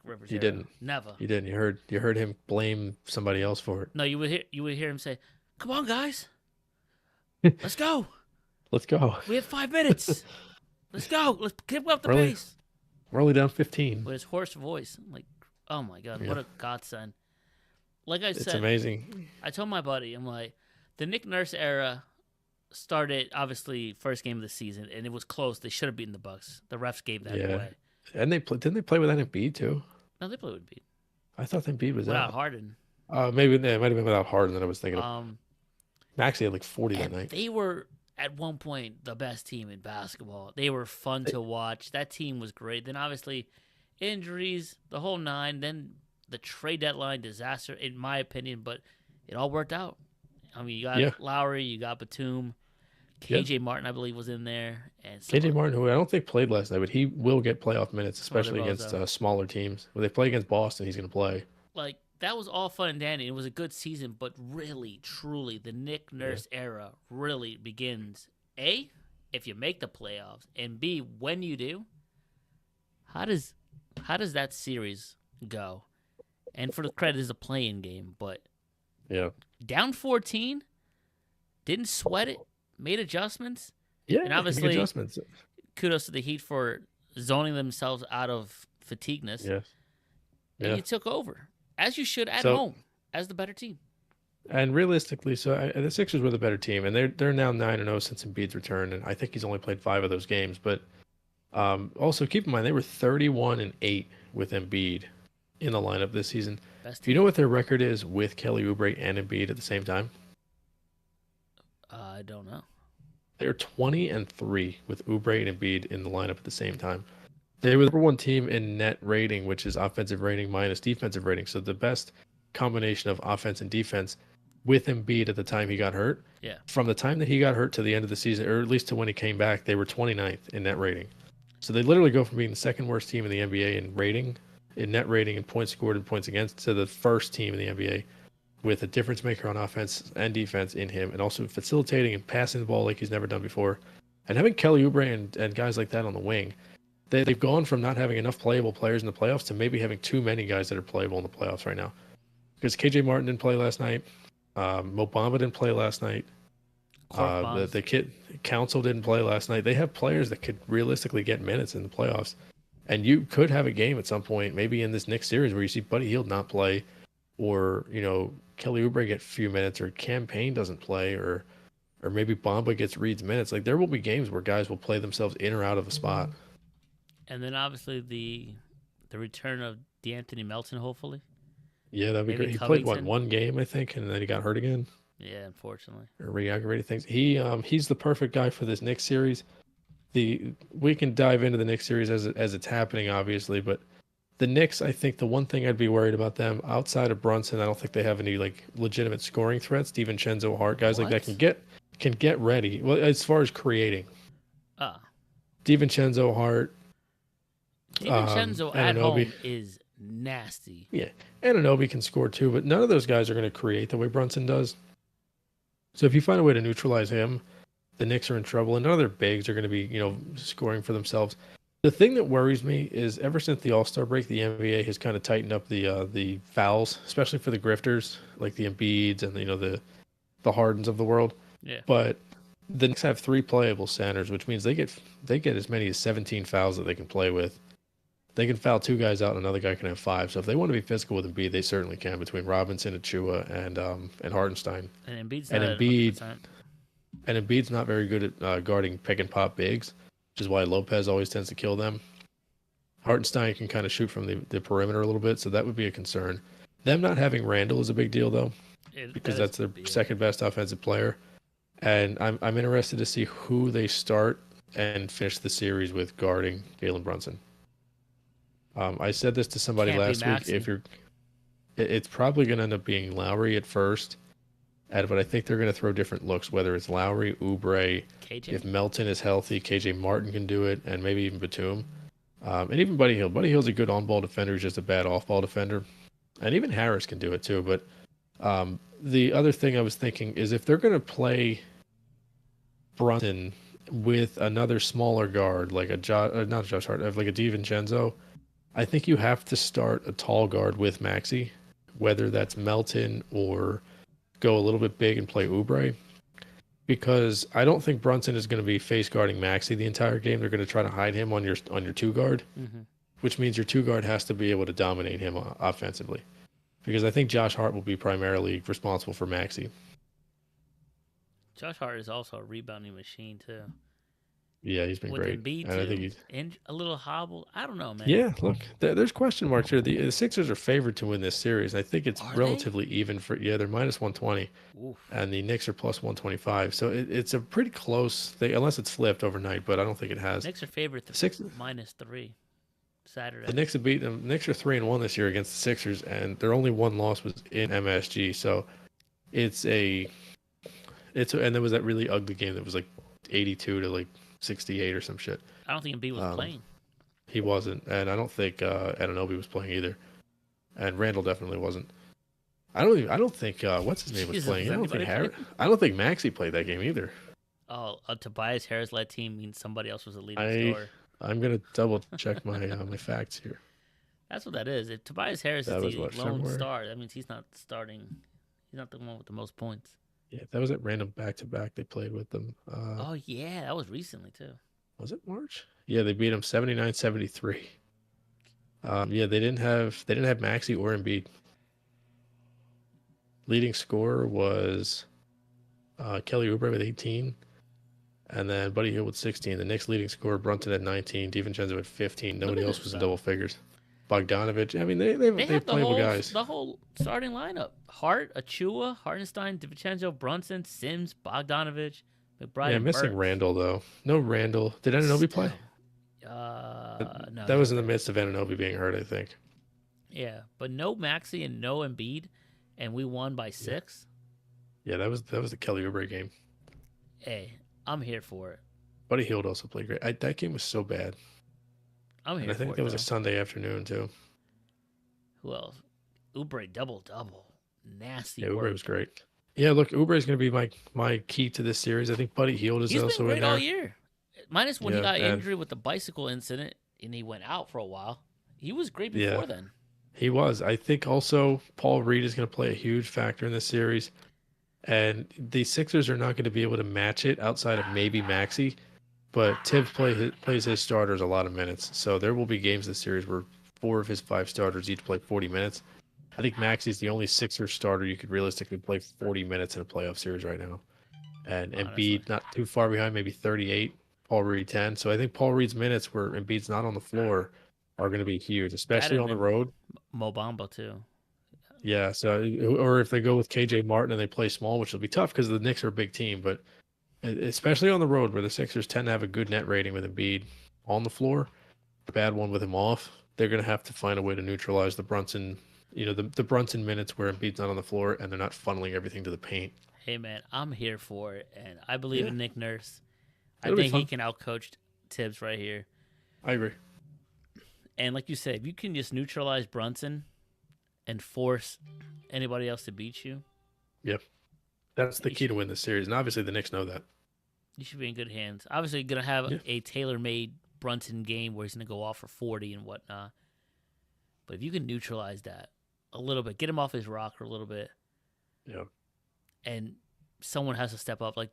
Rivers He era? didn't. Never. You didn't. You heard him blame somebody else for it. No, you would hear him say, "Come on, guys, let's go. Let's go. We have 5 minutes. Let's go. Let's keep up the Really? pace." We're only down 15. With his hoarse voice, I'm like, oh my god, Yeah. what a godsend! Like I It's said, amazing. I told my buddy, I'm like, the Nick Nurse era started obviously first game of the season, and it was close. They should have beaten the Bucks. The refs gave that Yeah. away. And didn't they play without Embiid too? No, they played with beat I thought Embiid was without out. Harden. Maybe it might have been without Harden that I was thinking of. Maxey had like 40 that And night. they were at one point the best team in basketball. They were fun to watch. That team was great. Then obviously injuries, the whole nine. Then the trade deadline disaster, in my opinion. But it all worked out. I mean, you got Yeah. Lowry, you got Batum, KJ Martin, I believe, was in there, and KJ Martin, who I don't think played last night, but he will get playoff minutes, Some other especially balls against out. smaller teams. When they play against Boston, he's going to play. Like, that was all fun and dandy. It was a good season, but really, truly, the Nick Nurse era really begins. A, if you make the playoffs, and B, when you do, how does that series go? And for the credit, is a play-in game, but Yeah. down 14, didn't sweat it, made adjustments. Yeah. And make obviously- adjustments. Kudos to the Heat for zoning themselves out of fatigueness. Yes. And Yeah. you took over, as you should at So- home, as the better team. And realistically, the Sixers were the better team, and they're now 9-0 since Embiid's return, and I think he's only played 5 of those games. But also keep in mind they were 31-8 with Embiid in the lineup this season. Best Do you know what their record is with Kelly Oubre and Embiid at the same time? I don't know. They're 20-3 with Oubre and Embiid in the lineup at the same time. They were the number one team in net rating, which is offensive rating minus defensive rating. So the best combination of offense and defense with Embiid at the time he got hurt. Yeah. From the time that he got hurt to the end of the season, or at least to when he came back, they were 29th in net rating. So they literally go from being the second worst team in the NBA in rating in net rating and points scored and points against to the first team in the NBA with a difference maker on offense and defense in him, and also facilitating and passing the ball like he's never done before. And having Kelly Oubre and guys like that on the wing, they've gone from not having enough playable players in the playoffs to maybe having too many guys that are playable in the playoffs right now. Because KJ Martin didn't play last night. Mo Bamba didn't play last night. The kid Council didn't play last night. They have players that could realistically get minutes in the playoffs. And you could have a game at some point, maybe in this next series, where you see Buddy Hield not play, or Kelly Oubre get a few minutes, or Cam Payne doesn't play, or maybe Bamba gets Reed's minutes. Like, there will be games where guys will play themselves in or out of a spot. And then obviously the return of D'Anthony Melton, hopefully. Yeah, that'd be great. He played one game, I think, and then he got hurt again. Yeah, unfortunately. Or re-aggravated things. He's the perfect guy for this Knicks series. We can dive into the Knicks series as it's happening, obviously, but the Knicks, I think the one thing I'd be worried about them outside of Brunson, I don't think they have any like legitimate scoring threats. DiVincenzo, Hart, guys like that can get ready. Well, as far as creating, DiVincenzo, Hart, DiVincenzo at home is nasty. Yeah, Anunoby can score too, but none of those guys are going to create the way Brunson does. So if you find a way to neutralize him, the Knicks are in trouble, and none of their bigs are going to be, scoring for themselves. The thing that worries me is ever since the All-Star break, the NBA has kind of tightened up the fouls, especially for the grifters, like the Embiids and the Hardens of the world. Yeah. But the Knicks have 3 playable centers, which means they get as many as 17 fouls that they can play with. They can foul 2 guys out, and another guy can have 5. So if they want to be physical with Embiid, they certainly can, between Robinson, Achua, and Hartenstein. And Embiid's Embiid's not very good at guarding pick and pop bigs, which is why Lopez always tends to kill them. Hartenstein can kind of shoot from the perimeter a little bit, so that would be a concern. Them not having Randall is a big deal, though, because that's their second best offensive player. And I'm interested to see who they start and finish the series with guarding Jalen Brunson. I said this to somebody last week. It's probably going to end up being Lowry at first, but I think they're going to throw different looks, whether it's Lowry, Oubre, KJ. If Melton is healthy, KJ Martin can do it, and maybe even Batum. And even Buddy Hield. Buddy Hield's a good on-ball defender. He's just a bad off-ball defender. And even Harris can do it too. But the other thing I was thinking is if they're going to play Brunson with another smaller guard, like not Josh Hart, like a DiVincenzo, I think you have to start a tall guard with Maxey, whether that's Melton or go a little bit big and play Oubre, because I don't think Brunson is going to be face guarding Maxey the entire game. They're going to try to hide him on your 2 guard, which means your 2 guard has to be able to dominate him offensively, because I think Josh Hart will be primarily responsible for Maxey. Josh Hart is also a rebounding machine too. Yeah, he's been great. Embiid and I think he's a little hobbled. I don't know, man. Yeah, look, there's question marks here. The Sixers are favored to win this series. I think it's relatively even they're minus 120, and the Knicks are plus 125. So it's a pretty close thing, unless it's flipped overnight. But I don't think it has. Knicks are favored minus 3 Saturday. The Knicks have beaten them. Knicks are 3-1 this year against the Sixers, and their only one loss was in MSG. So and there was that really ugly game that was like 82 to like 68 or some shit. I don't think Embiid was playing. He wasn't, and I don't think Anunoby was playing either, and Randall definitely wasn't. I don't think what's his name was playing. I don't think Maxey played that game either. Oh, a Tobias Harris led team means somebody else was the leading scorer. I'm gonna double check my my facts here. That's what that is. If Tobias Harris is the lone star, that means he's not starting. He's not the one with the most points. Yeah, that was at random back-to-back they played with them. Oh, yeah, that was recently, too. Was it March? Yeah, they beat them 79-73. Yeah, they didn't have Maxey or Embiid. Leading scorer was Kelly Oubre with 18, and then Buddy Hield with 16. The Knicks leading scorer, Brunson at 19, DiVincenzo at 15. Nobody else was in double figures. Bogdanovich. I mean, they have playable guys. The whole starting lineup: Hart, Achua, Hartenstein, DiVincenzo, Brunson, Sims, Bogdanovich, McBride. Yeah, missing Randall though. No Randall. Did Anunoby play? No. That was in the midst of Anunoby being hurt, I think. Yeah, but no Maxey and no Embiid, and we won by 6. Yeah, that was the Kelly Oubre game. Hey, I'm here for it. Buddy Hield also played great. That game was so bad. I'm here. And I think that was a Sunday afternoon too. Who else? Oubre double. Nasty Yeah, Oubre work. was great. Yeah, look, Oubre is going to be my key to this series. I think Buddy Hield is He's been also in great all there. year. Minus when he Yeah, got and injured with the bicycle incident and he went out for a while. He was great yeah, before then. he was. I think also Paul Reed is going to play a huge factor in this series. And the Sixers are not going to be able to match it outside of maybe Maxey. But Tibbs plays his starters a lot of minutes. So there will be games this series where 4 of his 5 starters each play 40 minutes. I think Maxey's the only Sixers starter you could realistically play 40 minutes in a playoff series right now. And Honestly. Embiid not too far behind, maybe 38. Paul Reed 10. So I think Paul Reed's minutes where Embiid's not on the floor are going to be huge, especially That on the and road. Mo Bamba too. Yeah, so or if they go with KJ Martin and they play small, which will be tough because the Knicks are a big team, but especially on the road where the Sixers tend to have a good net rating with Embiid on the floor, a bad one with him off, they're going to have to find a way to neutralize the Brunson, the Brunson minutes where Embiid's not on the floor and they're not funneling everything to the paint. Hey man, I'm here for it, and I believe in Nick Nurse. It'll I be think fun. he can outcoach Tibbs right here. I agree. And like you said, if you can just neutralize Brunson and force anybody else to beat you, Yep. That's the key to win this series. And obviously the Knicks know that. you should be in good hands. Obviously, you're gonna have Yeah. a tailor-made Brunson game where he's gonna go off for 40 and whatnot. But if you can neutralize that a little bit, get him off his rocker a little bit, Yeah. and someone has to step up. Like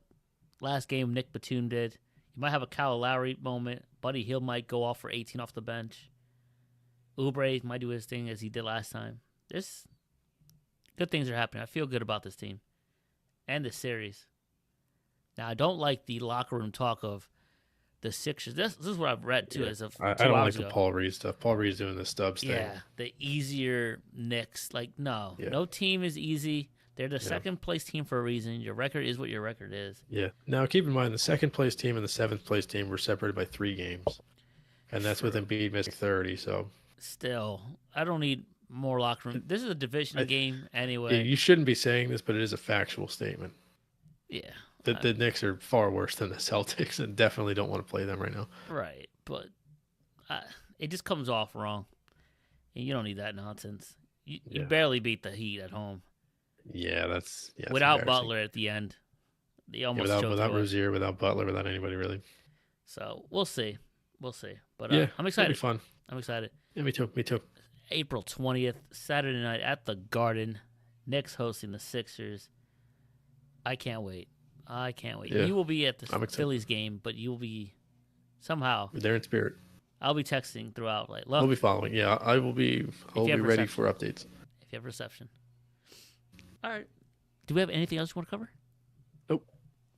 last game, Nick Batum did. You might have a Kyle Lowry moment. Buddy Hield might go off for 18 off the bench. Oubre might do his thing as he did last time. There's good things are happening. I feel good about this team and this series. Now, I don't like the locker room talk of the Sixers. This is what I've read too. Yeah. As of I 2 don't like hours the ago. Paul Reed stuff. Paul Reed's doing the Stubbs thing. Yeah, the easier Knicks. Like, no, Yeah. no team is easy. They're the second place team for a reason. Your record is what your record is. Yeah. Now keep in mind the second place team and the 7th place team were separated by 3 games. And that's with Embiid missing 30. So Still, I don't need more locker room. This is a division game yeah, anyway. you shouldn't be saying this, but it is a factual statement. Yeah, The Knicks are far worse than the Celtics and definitely don't want to play them right now. right. But it just comes off wrong. And you don't need that nonsense. You Yeah. barely beat the Heat at home. Yeah, that's Without embarrassing. Butler at the end. They Yeah, almost choked without away. Rozier, without Butler, without anybody really. So we'll see. We'll see. But Yeah, I'm it'll be excited. fun. I'm excited. Yeah, me too. Me too. April 20th, Saturday night at the Garden. Knicks hosting the Sixers. I can't wait. Yeah, You will be at I'm the excited. Phillies game, but you'll be somehow. They're in spirit. I'll be texting throughout. Like, I'll look, be following. Yeah, I will be. I'll be have ready reception. for updates. if you have reception. All right. Do we have anything else you want to cover? Nope.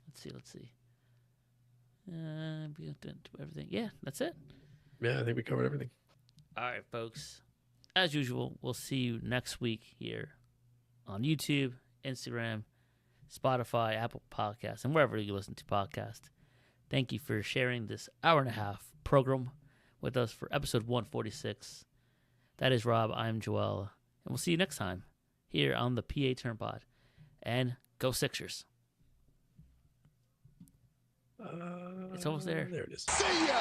Let's see. We do everything. Yeah, that's it. Yeah, I think we covered everything. All right, folks. As usual, we'll see you next week here on YouTube, Instagram, Spotify, Apple Podcasts, and wherever you listen to podcasts. Thank you for sharing this hour and a half program with us for episode 146. That is Rob. I'm Joel. And we'll see you next time here on the PA Turn Pod. And go Sixers. It's almost there. There it is. See ya!